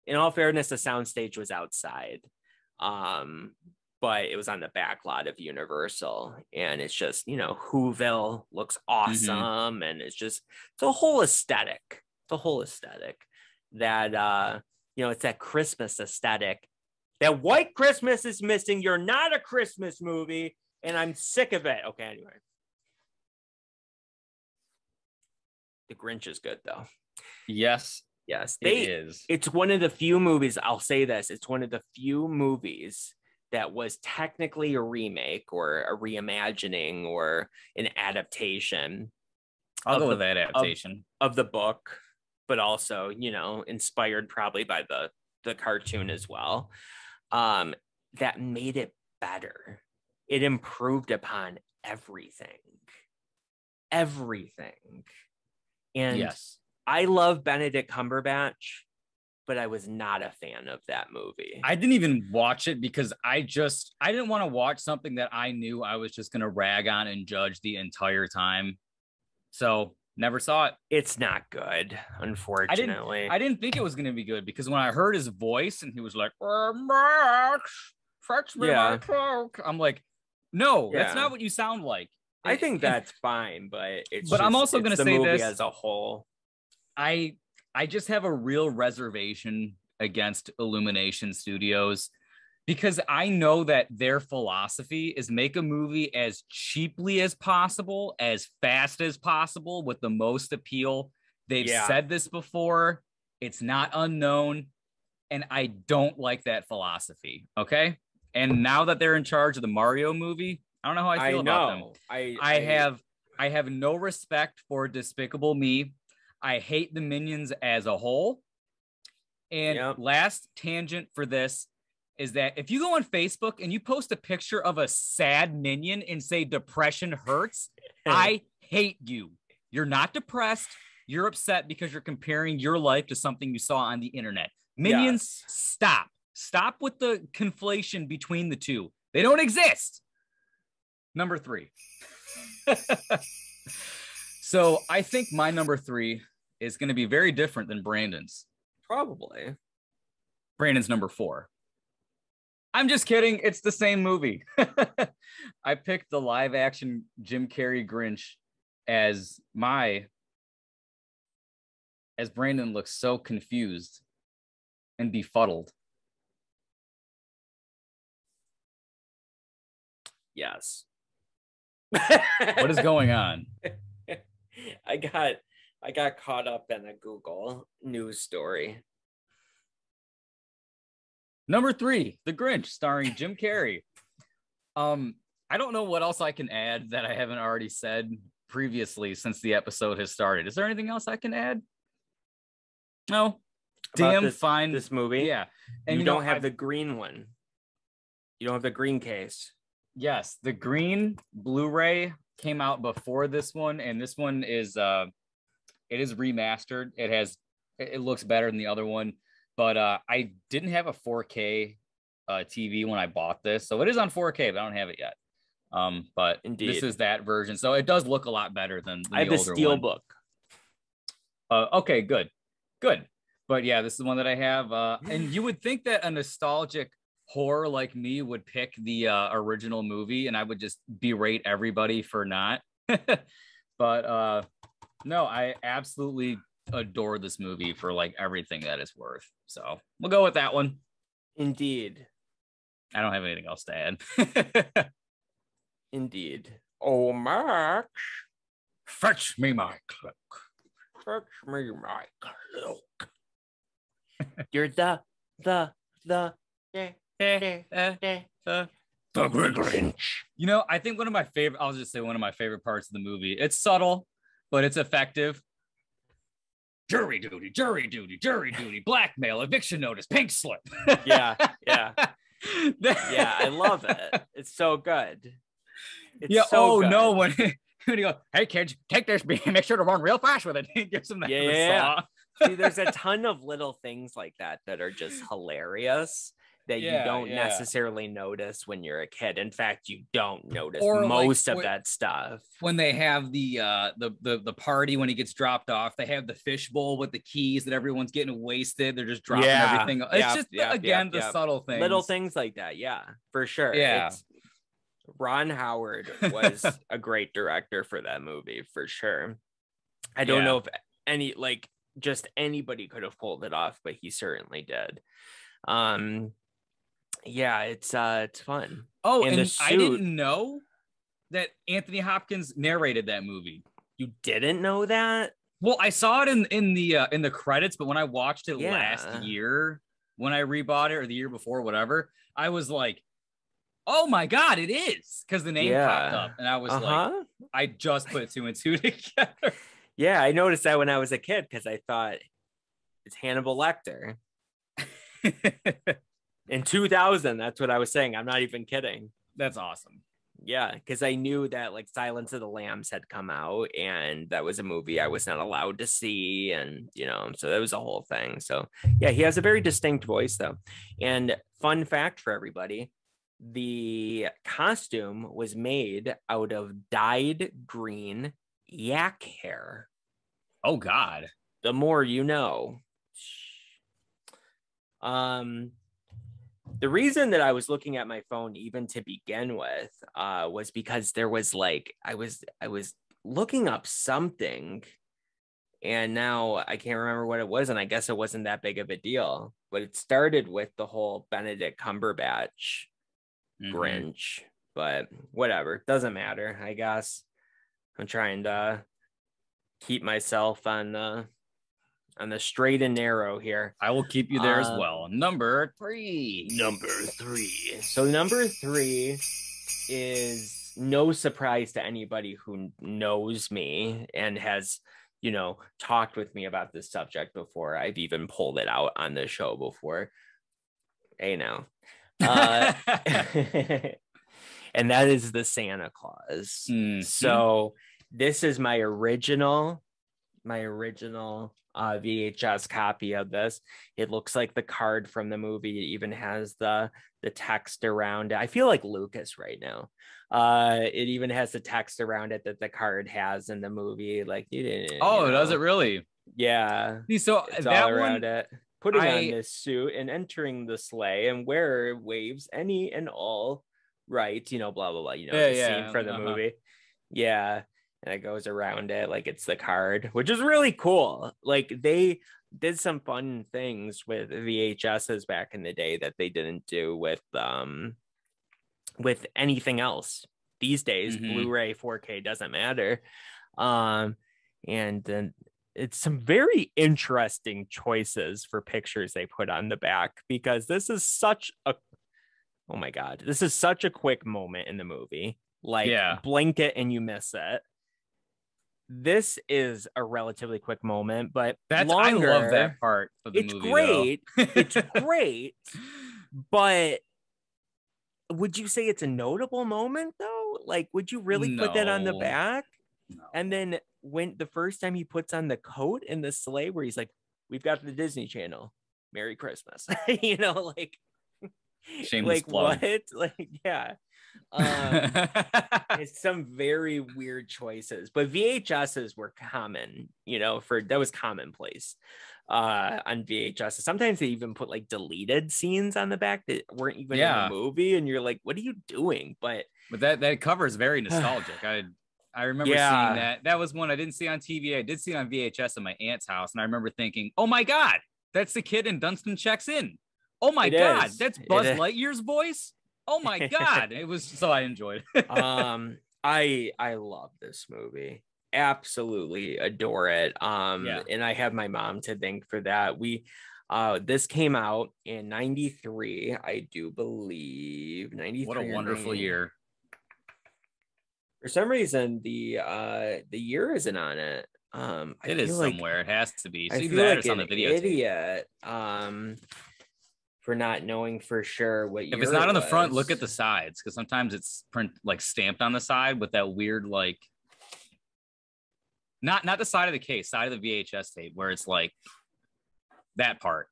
In all fairness, the soundstage was outside, but it was on the back lot of Universal, and it's just, you know, Whoville looks awesome, and it's a whole aesthetic. It's a whole aesthetic that you know, it's that Christmas aesthetic that White Christmas is missing. You're not a Christmas movie, and I'm sick of it. Okay, anyway. The Grinch is good, though.
Yes,
it
is.
It's one of the few movies, I'll say this, it's one of the few movies that was technically a remake or a reimagining or an adaptation.
I'll go with that adaptation
of the book, but also, you know, inspired probably by the cartoon as well. That made it better. It improved upon everything. And
yes,
I love Benedict Cumberbatch, but I was not a fan of that movie.
I didn't even watch it because I didn't want to watch something that I knew I was just going to rag on and judge the entire time. So never saw it.
It's not good, unfortunately.
I didn't think it was going to be good because when I heard his voice and he was like, Max, fetch me my cloak. I'm like, no, that's not what you sound like.
I think that's fine, but
I'm also going to say this
as a whole.
I just have a real reservation against Illumination Studios because I know that their philosophy is make a movie as cheaply as possible, as fast as possible, with the most appeal. They've said this before. It's not unknown. And I don't like that philosophy. Okay. And now that they're in charge of the Mario movie, I don't know how I feel about them. I have no respect for Despicable Me. I hate the Minions as a whole. And last tangent for this is that if you go on Facebook and you post a picture of a sad Minion and say depression hurts, I hate you. You're not depressed. You're upset because you're comparing your life to something you saw on the internet. Minions, stop. Stop with the conflation between the two. They don't exist. Number 3. So I think my number 3 is going to be very different than Brandon's.
Probably.
Brandon's number 4. I'm just kidding. It's the same movie. I picked the live action Jim Carrey Grinch as Brandon looks so confused and befuddled.
Yes.
What is going on?
I got caught up in a Google news story.
Number 3, The Grinch, starring Jim Carrey. I don't know what else I can add that I haven't already said previously since the episode has started. Is there anything else I can add? No. Damn fine.
This movie?
Yeah.
And you don't have the green one. You don't have the green case.
Yes, the green Blu-ray came out before this one, and this one is it is remastered. It looks better than the other one, but I didn't have a 4K TV when I bought this, so it is on 4K, but I don't have it yet. But
Indeed.
This is that version, so it does look a lot better than the older one. I have the
Steelbook.
Okay, good. But yeah, this is the one that I have, and you would think that a nostalgic horror like me would pick the original movie and I would just berate everybody for not. But no, I absolutely adore this movie for like everything that it's worth. So we'll go with that one.
Indeed.
I don't have anything else to add.
Indeed. Oh, Max.
Fetch me my cloak.
Fetch me my cloak. You're the
Grinch.
You know, I think I'll just say one of my favorite parts of the movie. It's subtle, but it's effective. Jury duty, blackmail, eviction notice, pink slip.
Yeah. Yeah, I love it. It's so good.
It's so good. No, when you go, hey kids, take this bean, make sure to run real fast with it. He gives him that saw.
See, there's a ton of little things like that that are just hilarious that you don't necessarily notice when you're a kid. In fact, you don't notice most of that stuff.
When they have the party, when he gets dropped off, they have the fishbowl with the keys that everyone's getting wasted. They're just dropping everything. It's just the subtle things.
Little things like that. Yeah, for sure.
Yeah.
Ron Howard was a great director for that movie, for sure. I don't know if just anybody could have pulled it off, but he certainly did. It's fun.
Oh, and I didn't know that Anthony Hopkins narrated that movie.
You didn't know that?
Well, I saw it in the credits, but when I watched it last year, when I rebought it, or the year before, whatever, I was like, oh my God, it is, because the name popped up, and I was like, I just put two and two together.
Yeah, I noticed that when I was a kid, because I thought it's Hannibal Lecter. In 2000, that's what I was saying. I'm not even kidding.
That's awesome.
Yeah, because I knew that like Silence of the Lambs had come out, and that was a movie I was not allowed to see, and so that was a whole thing. So yeah, he has a very distinct voice though. And fun fact for everybody, the costume was made out of dyed green yak hair.
Oh God.
The more you know. The reason that I was looking at my phone even to begin with was because there was I was looking up something, and now I can't remember what it was, and I guess it wasn't that big of a deal, but it started with the whole Benedict Cumberbatch Grinch, but whatever, doesn't matter. I guess I'm trying to keep myself on the straight and narrow here.
I will keep you there as well. Number three.
So number 3 is no surprise to anybody who knows me and has, talked with me about this subject before. I've even pulled it out on the show before. Hey, now. And that is the Santa Claus. Mm-hmm. So this is my original VHS copy of this. It looks like the card from the movie. It even has the text around it. I feel like Lucas right now. It even has the text around it that the card has in the movie. Like,
does it really?
Yeah.
So
it's
that
all around it. Putting on this suit and entering the sleigh, and wearer waves any and all right, blah blah blah. The scene for the movie. Yeah. And it goes around it like it's the card, which is really cool. Like, they did some fun things with VHSs back in the day that they didn't do with anything else these days. Blu-ray, 4K, doesn't matter. And then it's some very interesting choices for pictures they put on the back, because this is such a quick moment in the movie. Blink it and you miss it. This is a relatively quick moment, but longer. I love
that part of the movie.
Great. It's great. But would you say it's a notable moment though? Like, would you really put that on the back? No. And then when the first time he puts on the coat in the sleigh, where he's like, "We've got the Disney Channel. Merry Christmas."
Shameless plug.
What? Yeah. It's some very weird choices, but VHSs were common, that was commonplace on VHS. Sometimes they even put deleted scenes on the back that weren't even in the movie, and you're like, what are you doing? But
that cover is very nostalgic. I remember seeing that. That was one I didn't see on TV. I did see it on VHS at my aunt's house, and I remember thinking, oh my God, that's the kid in Dunstan Checks In. Oh my God, that's Buzz Lightyear's voice. Oh my God. It was so I enjoyed it.
I love this movie. Absolutely adore it. And I have my mom to thank for that. This came out in 93, I do believe. 93.
What a wonderful year.
For some reason, the year isn't on it.
It is somewhere. It has to be.
So I feel like on the video idiot. For not knowing for sure what year.
If it's not on the front, look at the sides, because sometimes it's stamped on the side with that weird not the side of the case, side of the VHS tape, where it's that part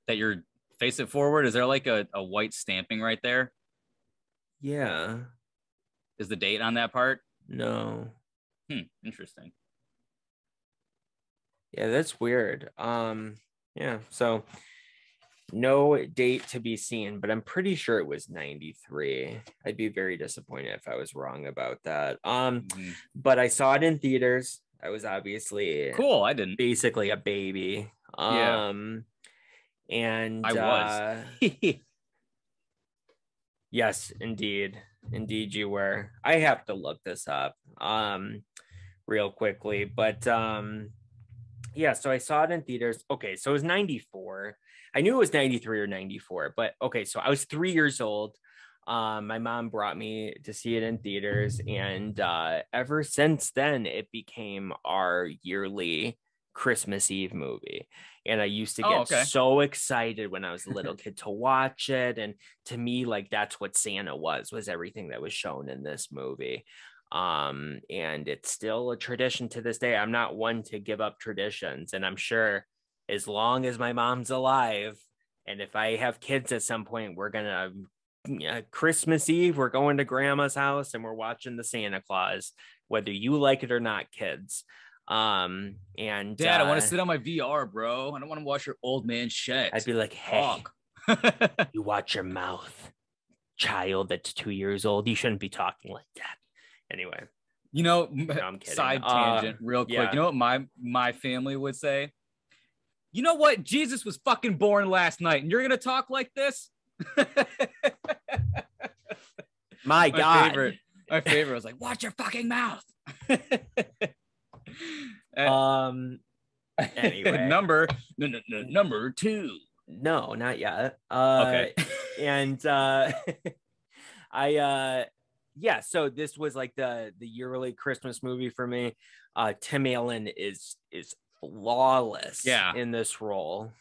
that you're face it forward. Is there like a white stamping right there?
Yeah.
Is the date on that part?
No.
Interesting.
Yeah, that's weird. Yeah, so no date to be seen, but I'm pretty sure it was 93. I'd be very disappointed if I was wrong about that. But I saw it in theaters. I was obviously
Cool. I didn't.
basically a baby.
Yeah.
And
I was.
yes, indeed you were. I have to look this up real quickly, but yeah, so I saw it in theaters. Okay, so it was 94. I knew it was 93 or 94, but okay, so I was 3 years old. My mom brought me to see it in theaters, and ever since then, it became our yearly Christmas Eve movie. And I used to get so excited when I was a little kid to watch it. And to me, like, that's what Santa was everything that was shown in this movie. And it's still a tradition to this day. I'm not one to give up traditions, and I'm sure as long as my mom's alive, and if I have kids at some point, we're gonna Christmas Eve, we're going to grandma's house and we're watching the Santa Claus, whether you like it or not, kids. And
Dad, I want to sit on my VR, bro. I don't want to watch your old man shit.
I'd be like, hey, you watch your mouth, child that's 2 years old. You shouldn't be talking like that. Anyway,
no,
I'm kidding.
Side tangent real quick.
Yeah.
You know what my family would say? You know what? Jesus was fucking born last night, and you're gonna talk like this?
My God.
My favorite was like, watch your fucking mouth.
Anyway,
number 2.
No, not yet.
Okay.
And yeah, so this was like the yearly Christmas movie for me. Tim Allen is flawless in this role.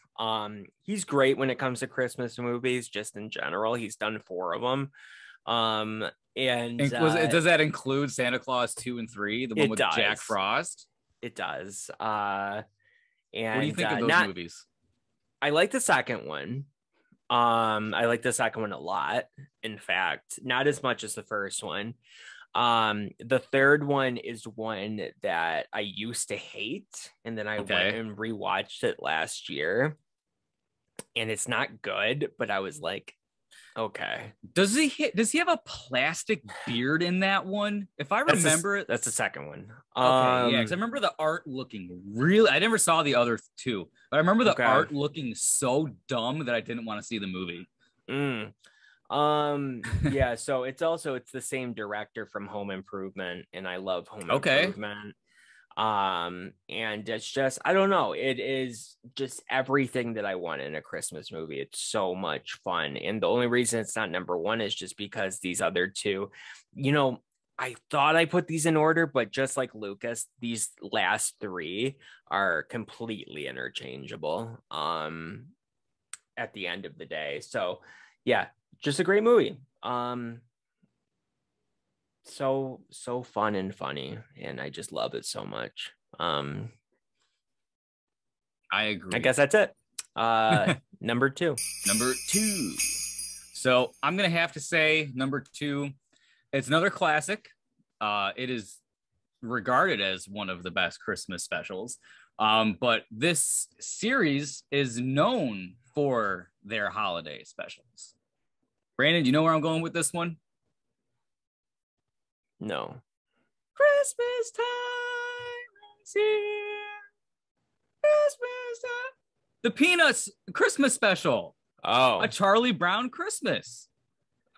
He's great when it comes to Christmas movies, just in general. He's done 4 of them. And
does that include Santa Claus 2 and 3, the one with Jack Frost?
It does.
What
And
do you think of those movies?
I like the second one. I like the second one a lot. In fact, not as much as the first one. The third one is one that I used to hate, and then I went and rewatched it last year, and it's not good, but I was like, okay.
Does he have a plastic beard in that one? If I remember it,
that's the second one.
Okay, yeah, because I remember the art looking really. I never saw the other 2, but I remember the art looking so dumb that I didn't want to see the movie.
Yeah, so it's the same director from Home Improvement, and I love Home Improvement. And it's just, I don't know, it is just everything that I want in a Christmas movie. It's so much fun, and the only reason it's not number 1 is just because these other 2, I thought I put these in order, but just like Lucas, these last 3 are completely interchangeable at the end of the day. So yeah, just a great movie. So fun and funny, and I just love it so much.
I agree.
I guess that's it. Number 2.
So I'm gonna have to say number 2. It's another classic. It is regarded as one of the best Christmas specials. But this series is known for their holiday specials. Brandon, do you know where I'm going with this one?
No.
Christmas time is here. Christmas time. The Peanuts Christmas special.
Oh.
A Charlie Brown Christmas.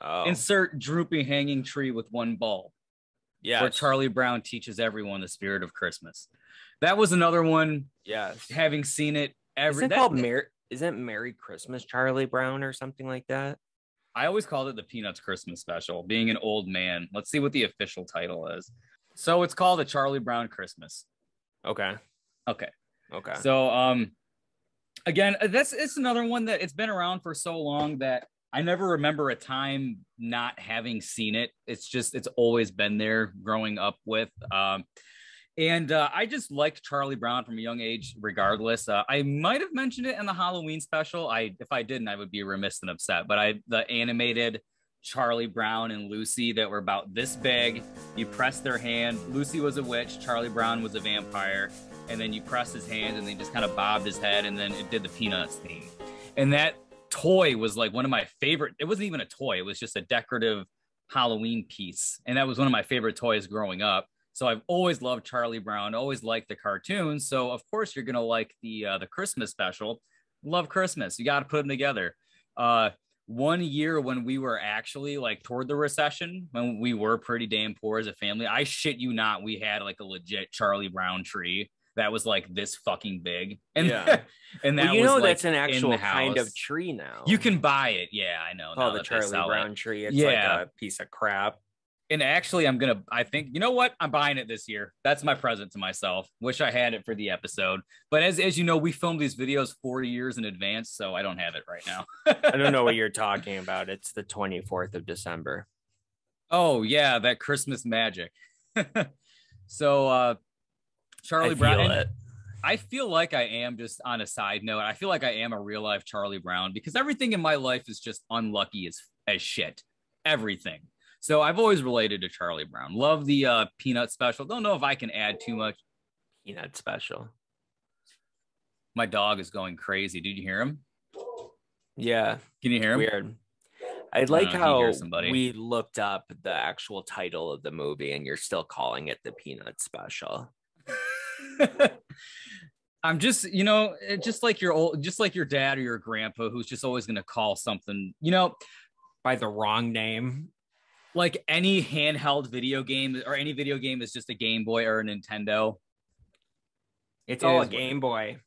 Oh.
Insert droopy hanging tree with one bulb.
Yeah.
Where Charlie Brown teaches everyone the spirit of Christmas. That was another one.
Yes.
Having seen it
isn't Merry Christmas Charlie Brown or something like that?
I always called it the Peanuts Christmas special, being an old man. Let's see what the official title is. So it's called a Charlie Brown Christmas.
Okay.
So again, it's another one that it's been around for so long that I never remember a time not having seen it. It's always been there growing up with. And I just liked Charlie Brown from a young age, regardless. I might have mentioned it in the Halloween special. If I didn't, I would be remiss and upset. But the animated Charlie Brown and Lucy that were about this big. You press their hand. Lucy was a witch. Charlie Brown was a vampire. And then you press his hand, and they just kind of bobbed his head, and then it did the Peanuts theme. And that toy was like one of my favorite. It wasn't even a toy. It was just a decorative Halloween piece. And that was one of my favorite toys growing up. So I've always loved Charlie Brown, always liked the cartoons. So of course you're gonna like the Christmas special. Love Christmas. You got to put them together. One year when we were actually like toward the recession, when we were pretty damn poor as a family, I shit you not, we had like a legit Charlie Brown tree that was like this fucking big. And
yeah,
and that
well,
was like
that's an actual kind
house.
of tree now.
You can buy it. Yeah, I know.
Oh, the Charlie Brown tree. It's like a piece of crap.
And actually, I think, you know what? I'm buying it this year. That's my present to myself. Wish I had it for the episode. But as you know, we film these videos 4 years in advance, so I don't have it right now.
I don't know what you're talking about. It's the 24th of December.
Oh, yeah, that Christmas magic. So, Charlie Brown. I feel like I am, just on a side note, I feel like I am a real life Charlie Brown because everything in my life is just unlucky as shit. Everything. So I've always related to Charlie Brown. Love the Peanut special. Don't know if I can add too much.
Peanut special.
My dog is going crazy. Did you hear him?
Yeah.
Can you hear him?
Weird. I like how
somebody.
We looked up the actual title of the movie and you're still calling it the Peanut special.
I'm just, just like your dad or your grandpa who's just always going to call something,
by the wrong name.
Like any handheld video game or any video game is just a Game Boy or a Nintendo.
It's all a Game Boy.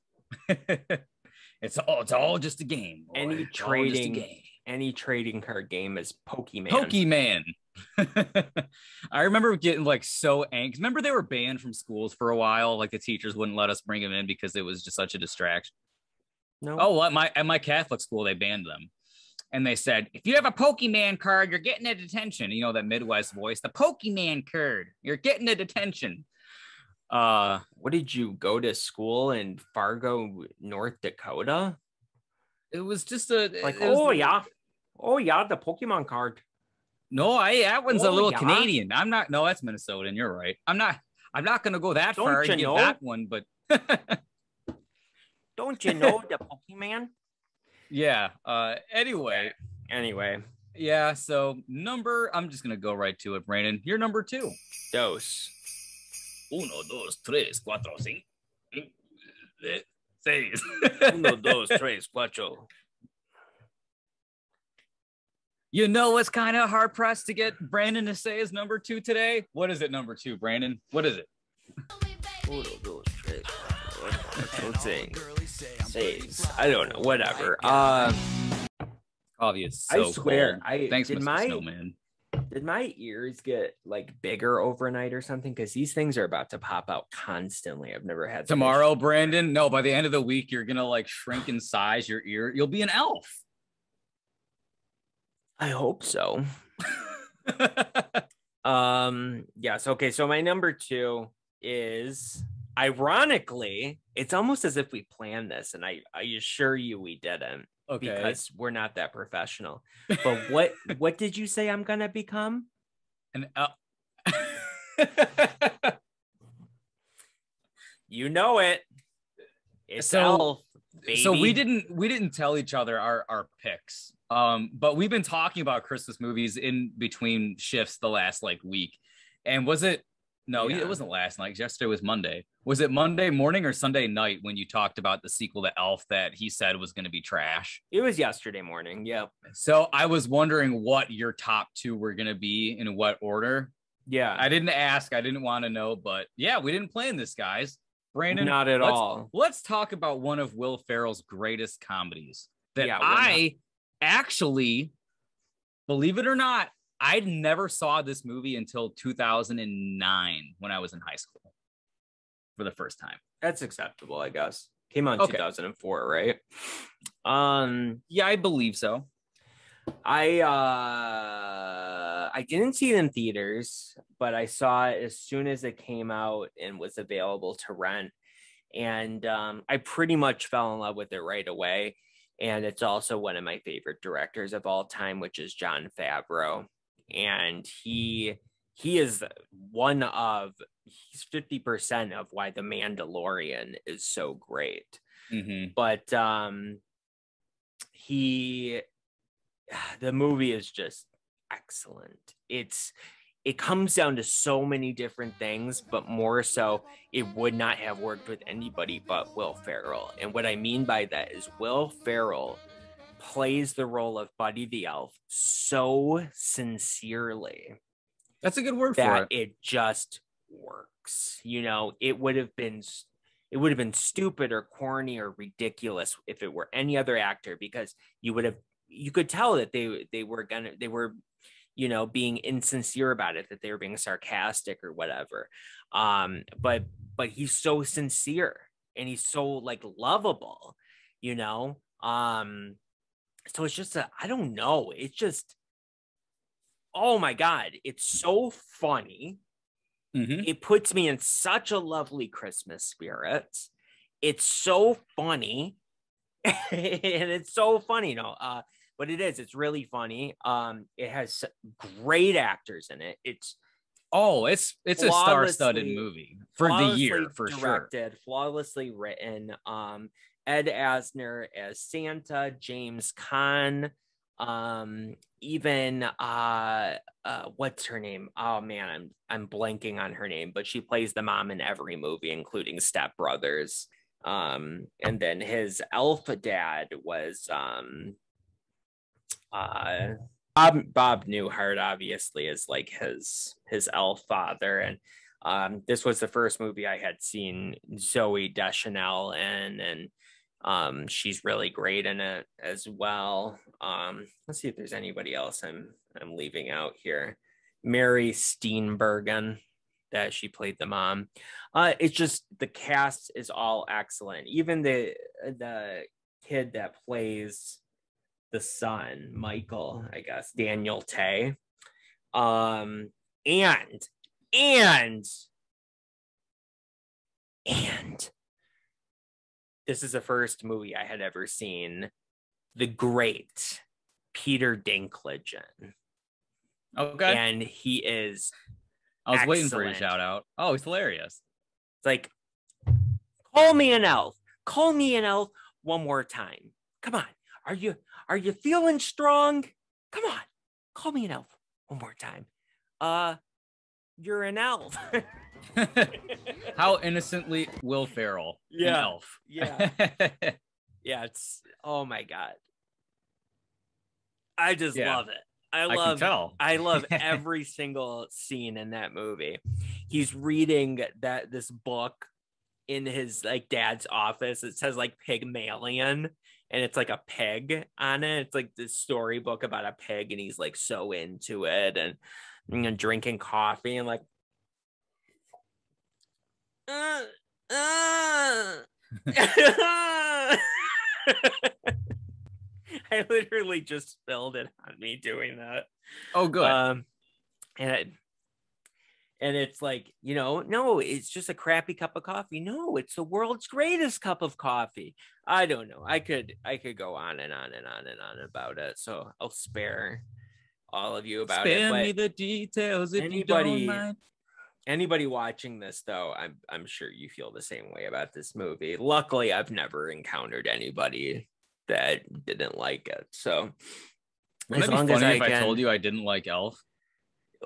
It's all just a game.
Any trading card game is Pokemon.
I remember getting like so angry. Remember they were banned from schools for a while. Like the teachers wouldn't let us bring them in because it was just such a distraction.
No.
Oh, at my Catholic school, they banned them. And they said, if you have a Pokemon card, you're getting a detention. You know, that Midwest voice, the Pokemon card, you're getting a detention.
What did you go to school in Fargo, North Dakota?
It was just
yeah, the Pokemon card.
No, that one's a little Canadian. No, that's Minnesotan. You're right. I'm not going to go that far and get that one, but.
Don't you know the Pokemon?
Yeah. Anyway. Yeah. So I'm just going to go right to it, Brandon. You're number 2.
Dos.
1, 2, 3, 4, 5, 6.
1, 2, 3, 4.
You know what's kind of hard pressed to get Brandon to say is number 2 today? What is it, number 2, Brandon? What is it?
1, 2, 3, 4. Saves. I don't know. Whatever.
Obvious.
I swear.
Thanks, Mr. Snowman.
Did my ears get like bigger overnight or something? Because these things are about to pop out constantly. I've never had
tomorrow, Brandon. No, by the end of the week, you're gonna like shrink in size. Your ear, you'll be an elf.
I hope so. Yes. Okay. So my number 2 is, ironically, it's almost as if we planned this, and I assure you we didn't.
Okay.
Because we're not that professional. But what did you say I'm gonna become?
An elf.
You know it. It's elf, baby.
So we didn't tell each other our picks. But we've been talking about Christmas movies in between shifts the last like week. And was it? No, It wasn't last night. Yesterday was Monday. Was it Monday morning or Sunday night when you talked about the sequel to Elf that he said was going to be trash?
It was yesterday morning. Yep.
So I was wondering what your top 2 were going to be, in what order.
Yeah.
I didn't ask. I didn't want to know, but yeah, we didn't plan this, guys. Brandon,
not at all.
Let's talk about one of Will Ferrell's greatest comedies that I actually, believe it or not, I never saw this movie until 2009 when I was in high school for the first time.
That's acceptable, I guess. Came out in 2004, right?
Yeah, I believe so.
I I didn't see it in theaters, but I saw it as soon as it came out and was available to rent. And I pretty much fell in love with it right away. And it's also one of my favorite directors of all time, which is Jon Favreau. And he is he's 50% of why The Mandalorian is so great. But the movie is just excellent. It comes down to so many different things, but more so it would not have worked with anybody but Will Ferrell. And what I mean by that is Will Ferrell plays the role of Buddy the Elf so sincerely.
That's a good word for it.
It just works. You know, it would have been stupid or corny or ridiculous if it were any other actor, because you could tell that they were you know, being insincere about it, that they were being sarcastic or whatever. But he's so sincere and he's so like lovable, you know. So it's just I don't know. It's just, oh my God, it's so funny. It puts me in such a lovely Christmas spirit. It's so funny. And it's so funny, you know. But it's really funny. It has great actors in it. It's
a star-studded movie for the year, for
directed,
sure.
Flawlessly written. Ed Asner as Santa, James Caan, even what's her name? Oh man, I'm blanking on her name, but she plays the mom in every movie, including Step Brothers. And then his elf dad was Bob Newhart, obviously, is like his elf father. And this was the first movie I had seen Zooey Deschanel in, and she's really great in it as well. Let's see if there's anybody else I'm leaving out here. Mary Steenburgen, that she played the mom. It's just, the cast is all excellent. Even the kid that plays the son, Michael, I guess, Daniel Tay. And this is the first movie I had ever seen the great Peter Dinklage in.
Okay.
And he is
I was waiting for your shout out. Oh, he's hilarious.
It's like, call me an elf. Call me an elf one more time. Come on. Are you feeling strong? Come on. Call me an elf one more time. You're an elf.
How innocently Will Ferrell.
Yeah.
An elf.
Yeah. Yeah, it's, oh my God. I just love it. I love every single scene in that movie. He's reading this book in his like dad's office. It says like Pygmalion, and it's like a pig on it. It's like this storybook about a pig, and he's like so into it, and you know, drinking coffee and like I literally just spilled it on me doing that.
Oh, good.
And it's like, you know, no, it's just a crappy cup of coffee. No, it's the world's greatest cup of coffee. I don't know. I could go on and on and on and on about it. So I'll spare all of you about it.
Spare me the details if you don't mind.
Anybody watching this, though, I'm sure you feel the same way about this movie. Luckily, I've never encountered anybody that didn't like it. So
wouldn't it be funny if I told you I didn't like Elf?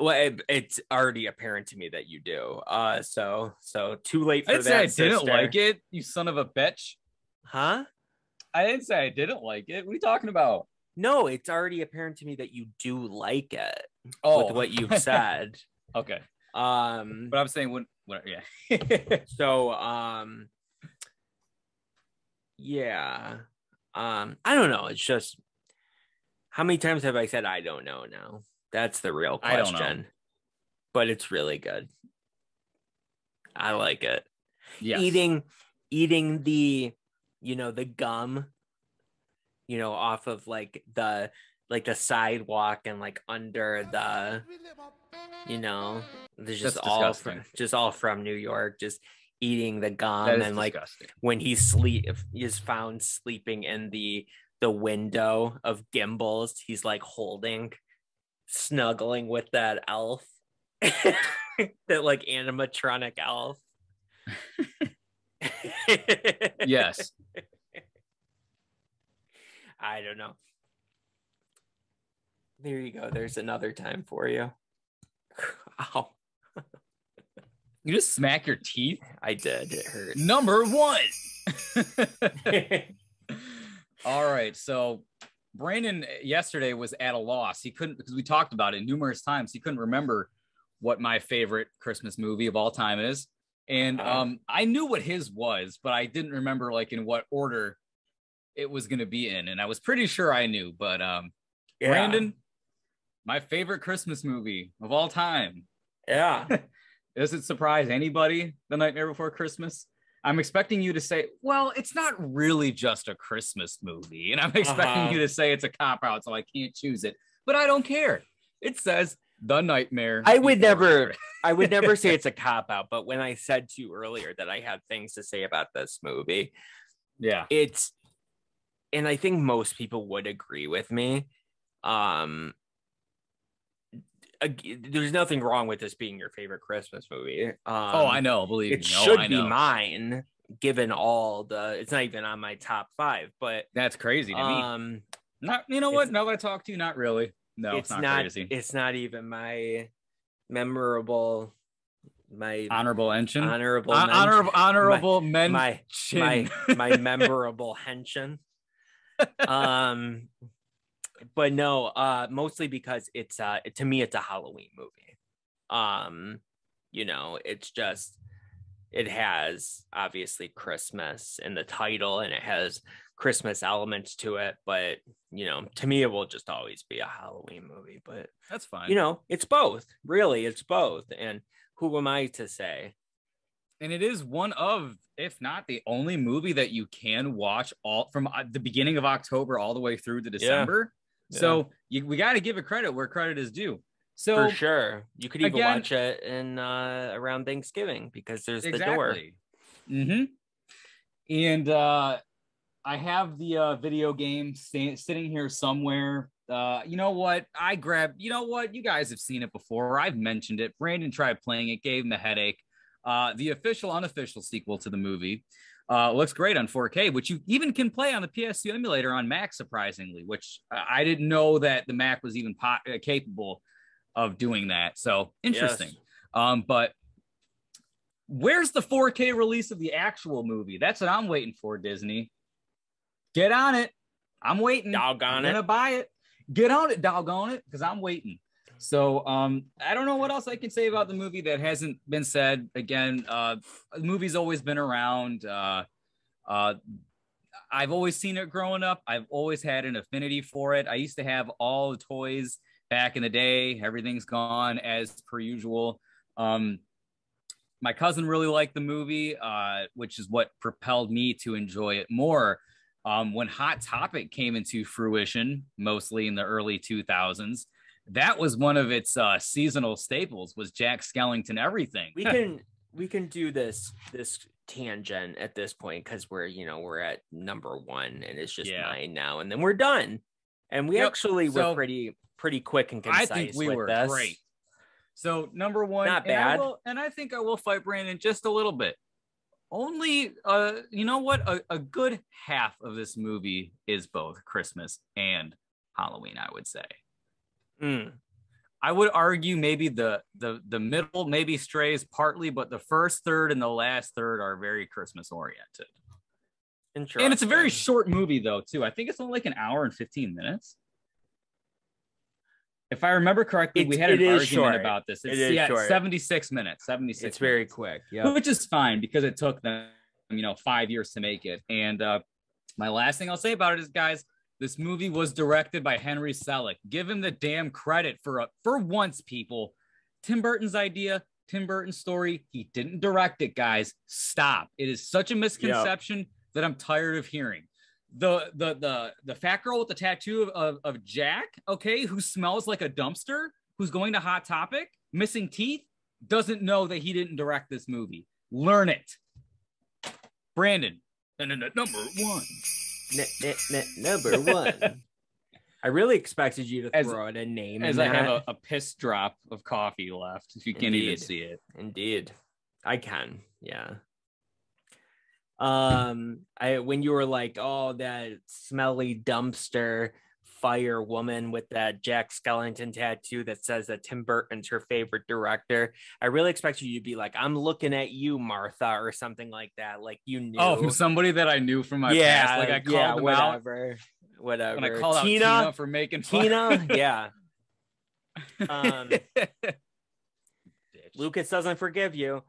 Well, it's already apparent to me that you do. So too late for that.
I didn't like it, you son of a bitch.
Huh?
I didn't say I didn't like it. What are you talking about?
No, it's already apparent to me that you do like it.
With
what you've said.
Okay. But I'm saying when yeah.
So yeah. I don't know. It's just, how many times have I said I don't know now? That's the real question. I don't know. But it's really good. I like it.
Yes.
Eating the, you know, the gum, you know, off of like the like the sidewalk and like under the, there's just all from New York, just eating the gum. And like when he's found sleeping in the window of Gimbals, he's like snuggling with that elf, that like animatronic elf.
Yes.
I don't know. There you go. There's another time for you. Ow.
You just smack your teeth?
I did. It hurt.
Number 1. All right. So Brandon yesterday was at a loss. He couldn't, because we talked about it numerous times. He couldn't remember what my favorite Christmas movie of all time is. And I knew what his was, but I didn't remember like in what order it was going to be in. And I was pretty sure I knew, but Brandon, my favorite Christmas movie of all time.
Yeah.
Does it surprise anybody, The Nightmare Before Christmas? I'm expecting you to say, well, it's not really just a Christmas movie. And I'm expecting you to say it's a cop-out, so I can't choose it. But I don't care. It says The Nightmare.
I would never say it's a cop-out, but when I said to you earlier that I had things to say about this movie,
yeah,
and I think most people would agree with me. There's nothing wrong with this being your favorite Christmas movie.
I know, believe
it
me.
should be mine, given it's not even on my top 5, but
that's crazy to me. Not, what? Now that I talk to you, not really. No, it's not crazy.
It's not even my memorable,
honorable mention.
Honorable
mention.
My memorable henching. But no, mostly because to me it's a Halloween movie. It has obviously Christmas in the title and it has Christmas elements to it, but to me it will just always be a Halloween movie. But
that's fine.
It's both. Really, it's both. And who am I to say?
And it is one of, if not the only movie that you can watch all from the beginning of October all the way through to December. Yeah. So we got to give it credit where credit is due. So
for sure, you could even watch it in around Thanksgiving because there's the door.
Mm-hmm. And I have the video game sitting here somewhere. You know what? You guys have seen it before. I've mentioned it. Brandon tried playing it, gave him a headache. The official, unofficial sequel to the movie looks great on 4K, which you even can play on the PS2 emulator on Mac, surprisingly, which I didn't know that the Mac was even capable of doing that. So interesting. Yes. But where's the 4K release of the actual movie? That's what I'm waiting for, Disney. Get on it. I'm waiting.
Doggone
I'm gonna buy it. Get on it, doggone it, because I'm waiting. So I don't know what else I can say about the movie that hasn't been said. Again, the movie's always been around. I've always seen it growing up. I've always had an affinity for it. I used to have all the toys back in the day. Everything's gone as per usual. My cousin really liked the movie, which is what propelled me to enjoy it more. When Hot Topic came into fruition, mostly in the early 2000s, that was one of its seasonal staples, was Jack Skellington everything.
We can do this tangent at this point because we're at number 1 and it's just mine now, and then we're done. And we actually were pretty quick and concise.
I think we were
this.
Great. So number 1,
not bad.
And I think I will fight Brandon just a little bit. Only, you know what? A good half of this movie is both Christmas and Halloween, I would say. I would argue maybe the middle maybe strays partly, but the first third and the last third are very Christmas oriented.
Interesting.
And it's a very short movie though, too. I think it's only like an hour and 15 minutes. If I remember correctly, we had an argument about this. It's 76 minutes. 76.
It's very quick. Yeah,
which is fine because it took them, 5 years to make it. And my last thing I'll say about it is, guys, this movie was directed by Henry Selick. Give him the damn credit for once, people. Tim Burton's idea, Tim Burton's story. He didn't direct it, guys. Stop. It is such a misconception that I'm tired of hearing. the fat girl with the tattoo of Jack, okay, who smells like a dumpster, who's going to Hot Topic, missing teeth, doesn't know that he didn't direct this movie. Learn it. Brandon. Number one.
Number one. I really expected you to throw out a name.
As I have a piss drop of coffee left, if you can't even see it.
Indeed. I can. Yeah. When you were like, oh, that smelly dumpster fire woman with that Jack Skellington tattoo that says that Tim Burton's her favorite director, I really expected you to be like, I'm looking at you, Martha, or something like that. Like you knew.
Oh, from somebody that I knew from my past. Like I called them out.
Whatever.
When I called out Tina for making fun.
Tina, yeah. Lucas doesn't forgive you.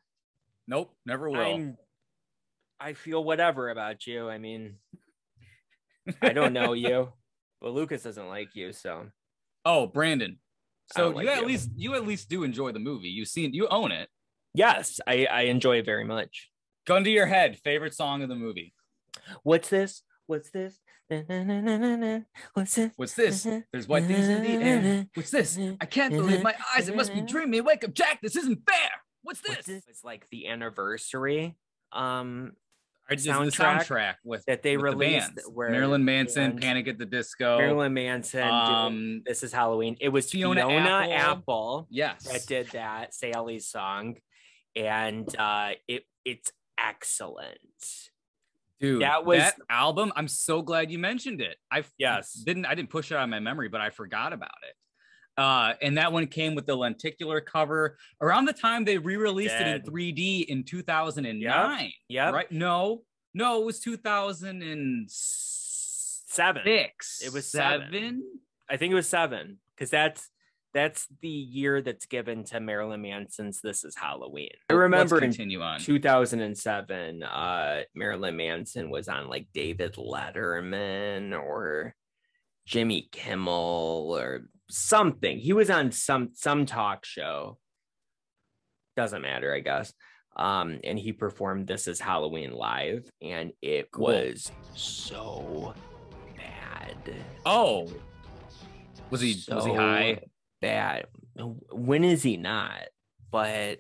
Nope, never will.
I feel whatever about you. I mean, I don't know you, but Lucas doesn't like you, so.
Oh, Brandon. So you at least do enjoy the movie. You own it.
Yes, I enjoy it very much.
Gun to your head, favorite song of the movie.
What's this? What's this? What's this?
What's this? There's white things in the air. What's this? I can't believe my eyes. It must be dreamy. Wake up, Jack. This isn't fair. What's this?
It's like the anniversary
soundtrack with
that they released,
where Marilyn Manson, Panic at the Disco,
Marilyn Manson, This Is Halloween. It was Fiona Apple,
yes,
that did that Sally's song, and it's excellent.
Dude, that album. I'm so glad you mentioned it. I didn't push it out of my memory, but I forgot about it. And that one came with the lenticular cover around the time they re-released it in 3D in 2009.
Yeah.
Right? No, it was 2007.
It was 7. I think it was 7 because that's the year that's given to Marilyn Manson's This Is Halloween. I remember in 2007, Marilyn Manson was on like David Letterman or Jimmy Kimmel or something. He was on some talk show. Doesn't matter, I guess. And he performed This Is Halloween live, and it was so bad.
Oh, was he high?
Bad. When is he not? But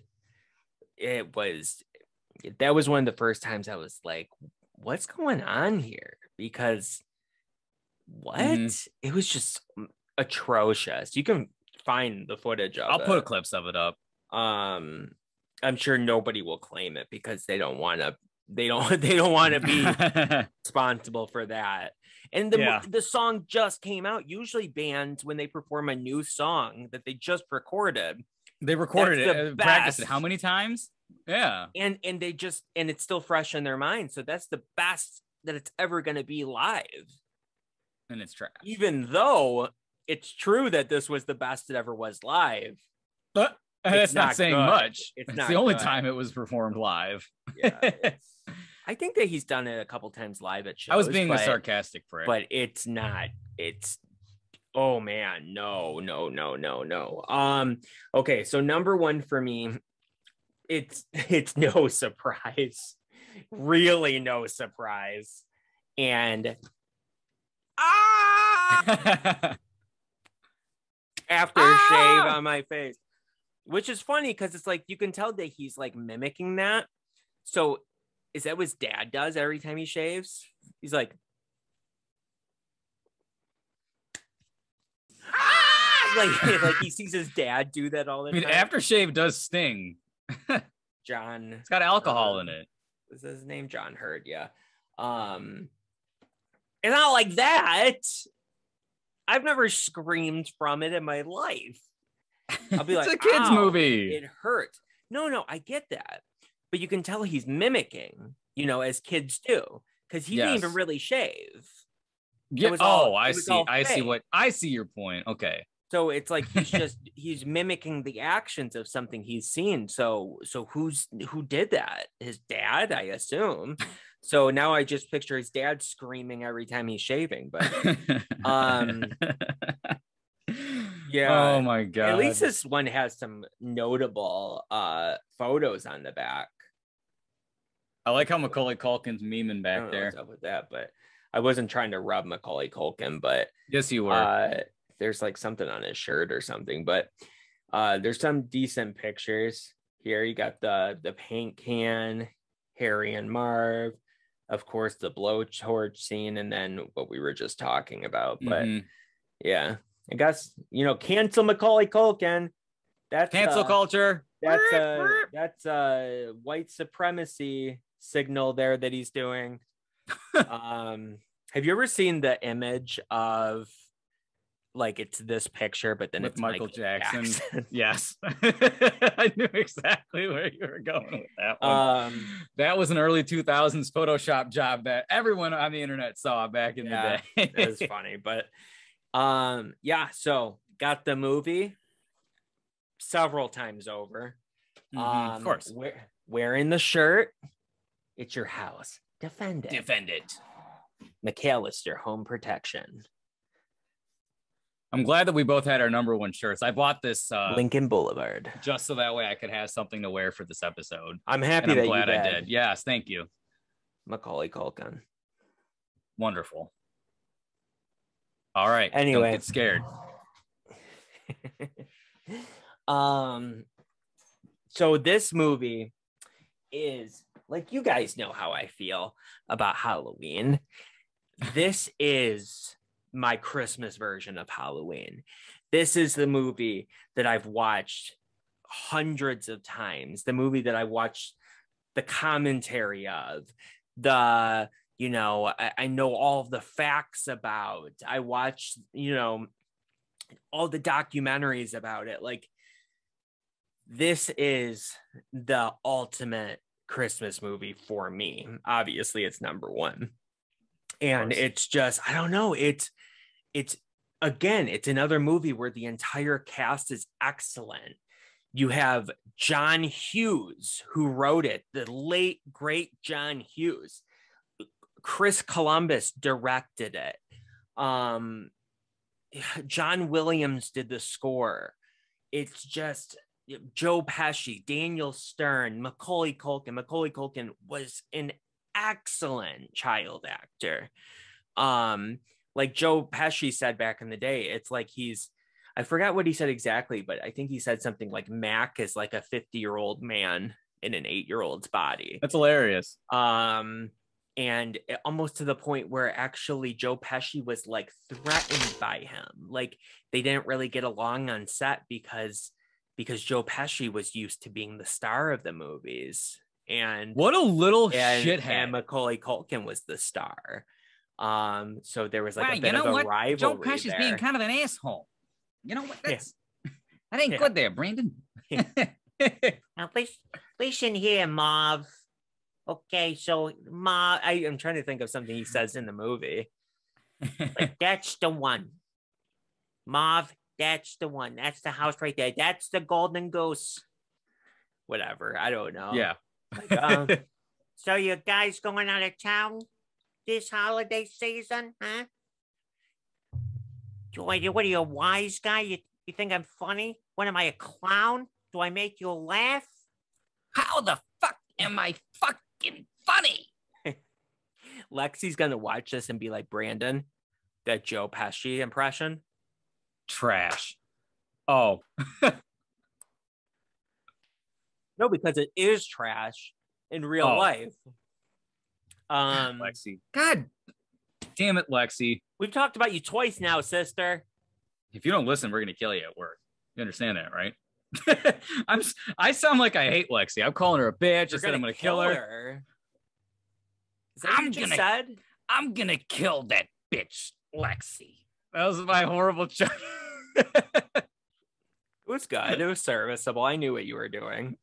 that was one of the first times I was like, what's going on here? Because it was just atrocious. You can find the footage of
I'll put clips of it up.
I'm sure nobody will claim it because they don't want to be responsible for that. And the song just came out. Usually bands, when they perform a new song that they just recorded,
they recorded it, practiced it how many times? Yeah.
And it's still fresh in their mind. So that's the best that it's ever going to be live.
And it's trash.
Even though it's true that this was the best it ever was live.
But that's not saying much.
It's
the only time it was performed live.
Yeah. I think that he's done it a couple times live at shows.
I was being a sarcastic prick.
But it's not. Oh man, no. Okay, so number one for me, it's no surprise. Really no surprise. And aftershave on my face, which is funny because it's like you can tell that he's like mimicking that. So is that what his dad does every time he shaves? He's like, like he sees his dad do that all the time.
Aftershave does sting.
John,
it's got alcohol in it.
Is his name John Hurd? Yeah. It's not like that. I've never screamed from it in my life. I'll be like,
it's a kid's movie.
It hurts. No, I get that. But you can tell he's mimicking, as kids do, because he didn't even really shave.
Yeah. I see your point. Okay.
So it's like he's mimicking the actions of something he's seen. So who did that? His dad, I assume. So now I just picture his dad screaming every time he's shaving. But yeah.
Oh my God.
At least this one has some notable photos on the back.
I like how Macaulay Culkin's memeing back there.
What's up with that, but I wasn't trying to rub Macaulay Culkin, but
Yes, you were.
there's like something on his shirt or something. But there's some decent pictures here. You got the paint can, Harry and Marv, of course, the blowtorch scene, and then what we were just talking about. But yeah, I guess, cancel Macaulay Culkin. That's
cancel culture.
That's a white supremacy signal there that he's doing. Have you ever seen the image of, like, it's this picture, but then
with
it's
Michael Jackson? Yes. I knew exactly where you were going with that one. That was an early 2000s Photoshop job that everyone on the internet saw back in the day.
It was funny, but so got the movie several times over.
Of course.
Wearing the shirt. It's your house. Defend it.
Defend it.
McAllister Home Protection.
I'm glad that we both had our number one shirts. I bought this
Lincoln Boulevard
just so that way I could have something to wear for this episode.
I'm happy
and I'm
that
glad
you
I did. Yes, thank you.
Macaulay Culkin.
Wonderful. All right.
Anyway,
don't get scared.
So this movie is, like, you guys know how I feel about Halloween. This is my Christmas version of Halloween. This is the movie that I've watched hundreds of times. The movie that I watched the commentary of, I know all of the facts about. I watched, all the documentaries about it. Like, this is the ultimate Christmas movie for me. Obviously, it's number one. And it's just, I don't know. It's another movie where the entire cast is excellent. You have John Hughes, who wrote it, the late, great John Hughes. Chris Columbus directed it. John Williams did the score. It's just Joe Pesci, Daniel Stern, Macaulay Culkin. Macaulay Culkin was an excellent child actor. Like Joe Pesci said back in the day, it's like I forgot what he said exactly, but I think he said something like Mac is like a 50-year-old man in an 8-year-old's body.
That's hilarious.
And almost to the point where actually Joe Pesci was like threatened by him. Like, they didn't really get along on set because Joe Pesci was used to being the star of the movies. And
what a little shithead.
And Macaulay Culkin was the star. So there was like a bit of a rivalry.
Joe Pesci's being kind of an asshole. You know what? That ain't good there, Brandon.
Now, listen here, Marv. Okay, so Marv, I'm trying to think of something he says in the movie. Like, that's the one. Marv, that's the one. That's the house right there. That's the golden goose. Whatever. I don't know.
Yeah.
Like, so you guys going out of town this holiday season, huh? What are you, a wise guy? You think I'm funny? What, am I, a clown? Do I make you laugh?
How the fuck am I fucking funny?
Lexi's gonna watch this and be like, Brandon, that Joe Pesci impression?
Trash. Oh.
No, because it is trash in real life.
Lexi. God damn it, Lexi.
We've talked about you twice now, sister.
If you don't listen, we're gonna kill you at work. You understand that, right? I sound like I hate Lexi. I'm calling her a bitch. I said I'm gonna kill her.
Is that what you just said?
I'm gonna kill that bitch, Lexi.
That was my horrible joke.
It was good. It was serviceable. I knew what you were doing.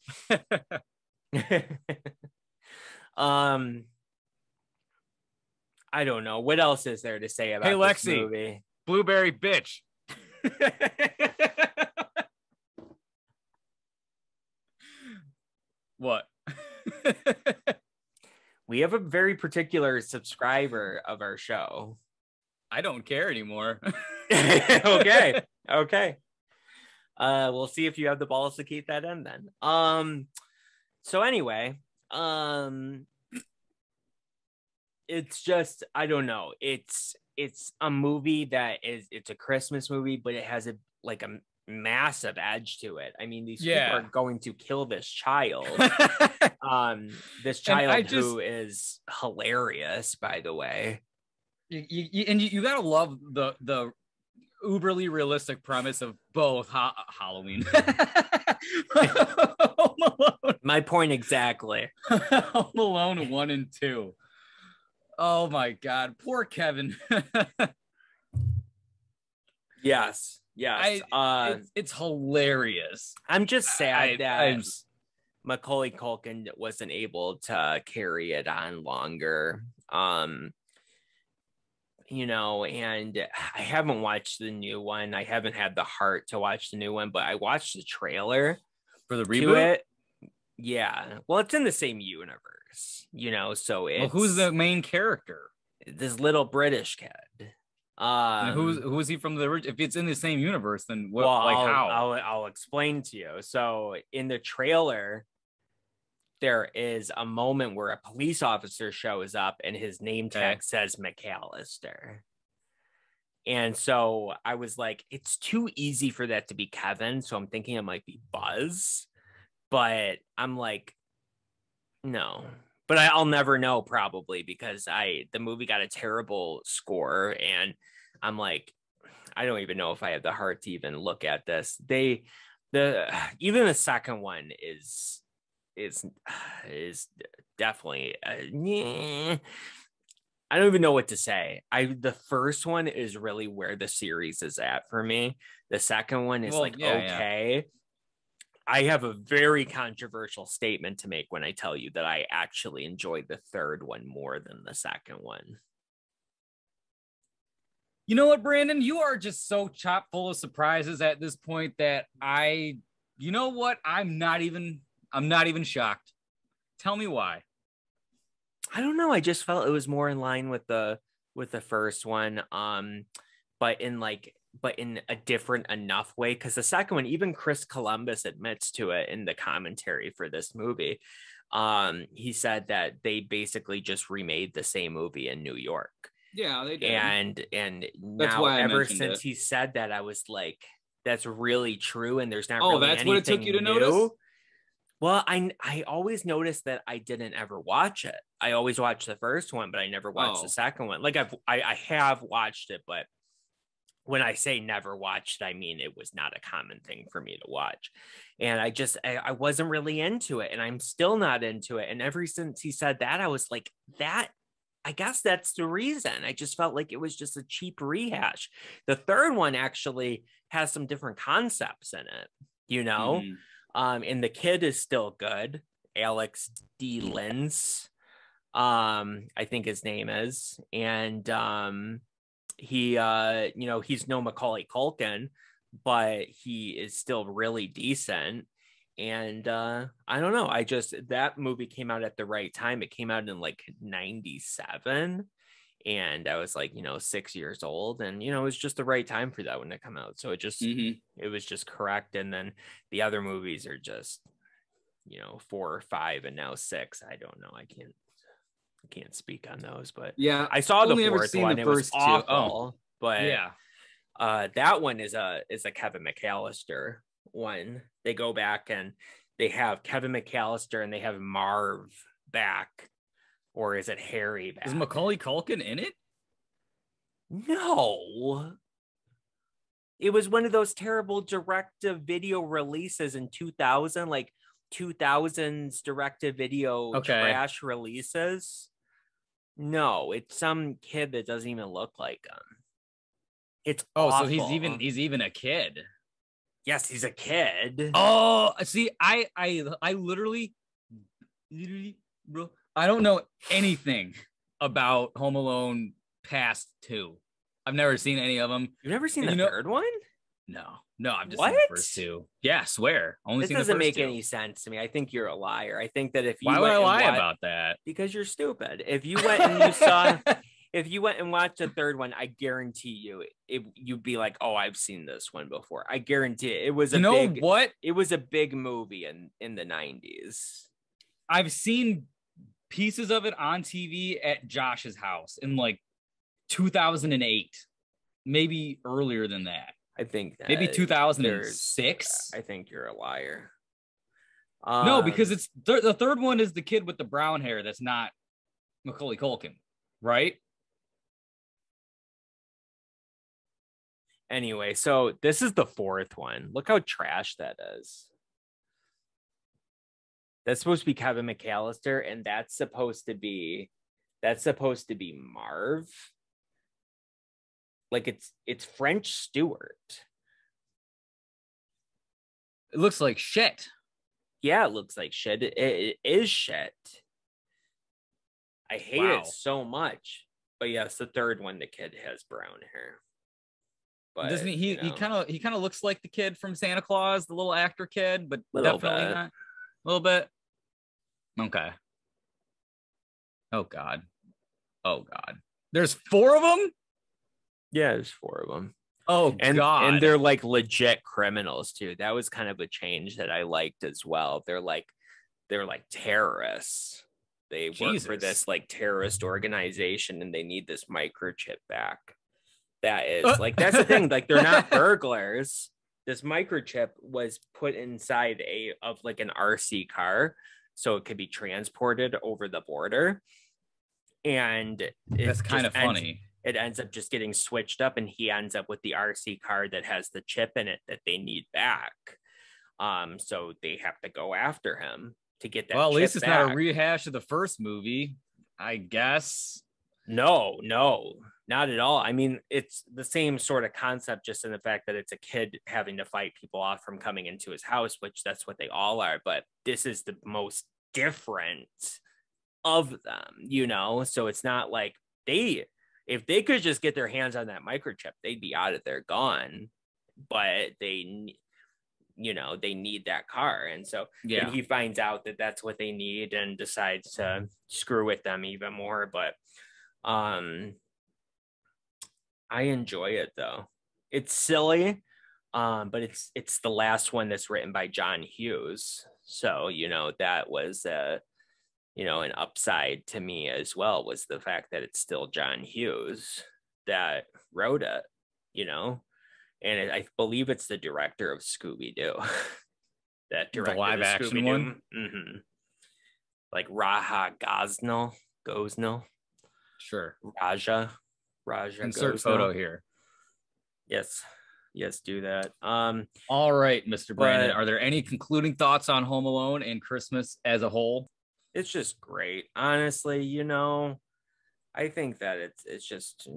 I don't know. What else is there to say about this
Lexi,
movie?
Blueberry bitch. What?
We have a very particular subscriber of our show.
I don't care anymore.
Okay. We'll see if you have the balls to keep that in then. So anyway, it's just, I don't know. It's a movie that it's a Christmas movie, but it has a massive edge to it. I mean, these people are going to kill this child. This child who is hilarious, by the way.
You gotta love the uberly realistic premise of both Halloween. Home Alone.
My point exactly.
Home Alone 1 and 2. Oh my God, poor Kevin.
Yes.
It's hilarious.
I'm just sad that Macaulay Culkin wasn't able to carry it on longer. You know, and I haven't watched the new one. I haven't had the heart to watch the new one, but I watched the trailer
for the reboot.
Yeah. Well, it's in the same universe, you know, so it's...
Well, who's the main character?
This little British kid.
Who is he from the original? If it's in the same universe, then what?
Well,
how?
I'll explain to you. So in the trailer, there is a moment where a police officer shows up and his name tag says McAllister. And so I was like, it's too easy for that to be Kevin. So I'm thinking it might be Buzz, but I'm like, no. But I'll never know probably because the movie got a terrible score, and I'm like, I don't even know if I have the heart to even look at this. Even the second one is definitely I don't even know what to say. The first one is really where the series is at for me. The second one is okay. Yeah. I have a very controversial statement to make when I tell you that I actually enjoyed the third one more than the second one.
You know what, Brandon? You are just so chock full of surprises at this point that you know what? I'm not even shocked. Tell me why.
I don't know. I just felt it was more in line with the first one. But in a different enough way, because the second one, even Chris Columbus admits to it in the commentary for this movie. He said that they basically just remade the same movie in New York.
Yeah, they did.
And now ever since he said that, I was like, that's really true. And there's not really
that's what it took you to
new.
notice?
Well, I always noticed that I didn't ever watch it. I always watched the first one, but I never watched the second one. Like I have watched it, but when I say never watched, I mean it was not a common thing for me to watch. And I wasn't really into it, and I'm still not into it. And ever since he said that, I was like, I guess that's the reason. I just felt like it was just a cheap rehash. The third one actually has some different concepts in it, you know? And the kid is still good. Alex D. Linz, I think his name is. And he, he's no Macaulay Culkin, but he is still really decent. And I don't know. That movie came out at the right time. It came out in like 97. And I was like, 6 years old, and, it was just the right time for that one to come out. So it just, it was just correct. And then the other movies are just, 4 or 5 and now 6. I don't know. I can't speak on those, but
yeah,
I saw the fourth one. It was awful, but
yeah,
that one is a Kevin McAllister one. They go back and they have Kevin McAllister and they have Marv back. Or is it Harry back?
Is Macaulay Culkin in it?
No. It was one of those terrible direct-to-video releases in 2000, like 2000s direct-to-video trash releases. No, it's some kid that doesn't even look like him. It's awful.
So he's even a kid.
Yes, he's a kid.
Oh, see, I literally, bro. I don't know anything about Home Alone past 2. I've never seen any of them.
You've never seen the third one?
No, I've just seen the first 2. Yeah, I swear.
This doesn't make any sense to me. I think you're a liar. I think that if you
why would I lie about that?
Because you're stupid. If you went and if you went and watched the third one, I guarantee you'd be like, oh, I've seen this one before. I guarantee it. It was It was a big movie in the 90s.
I've seen pieces of it on TV at Josh's house in like 2008, maybe earlier than that.
I think that
Maybe 2006.
I think you're a liar.
No, because it's the third one is the kid with the brown hair. That's not Macaulay Culkin, right?
Anyway, so this is the fourth one. Look how trash that is. That's supposed to be Kevin McAllister, and that's supposed to be Marv. Like it's French Stewart.
It looks like shit.
Yeah, it looks like shit. It is shit. I hate it so much. But yes, the third one, the kid has brown hair. But
doesn't he kind of looks like the kid from Santa Claus, the little actor kid, but definitely not. A little bit. Okay. Oh God. There's 4 of them?
Yeah, there's 4 of them.
Oh, God.
And they're like legit criminals too. That was kind of a change that I liked as well. They're like terrorists. They work for this like terrorist organization, and they need this microchip back. That is like, that's the thing. Like, they're not burglars. This microchip was put inside of like an RC car, so it could be transported over the border. And
that's kind of funny.
It ends up just getting switched up, and he ends up with the RC car that has the chip in it that they need back. So they have to go after him to get that. Well, at least it's
not a rehash of the first movie, I guess.
No, not at all. I mean, it's the same sort of concept, just in the fact that it's a kid having to fight people off from coming into his house, which that's what they all are. But this is the most different of them, you know? So it's not like if they could just get their hands on that microchip, they'd be out of there, gone. But they need that car. And so and he finds out that that's what they need and decides to screw with them even more. But I enjoy it though. It's silly, but it's the last one that's written by John Hughes. So, that was an upside to me as well, was the fact that it's still John Hughes that wrote it, and I believe it's the director of Scooby-Doo that directed the live action one. Mm-hmm. Like Raja Gosnell.
Sure.
Raja
insert
Gosnell.
Photo here.
Yes, do that.
All right, Mr. Brandon, are there any concluding thoughts on Home Alone and Christmas as a whole?
It's just great. Honestly, I think that it's just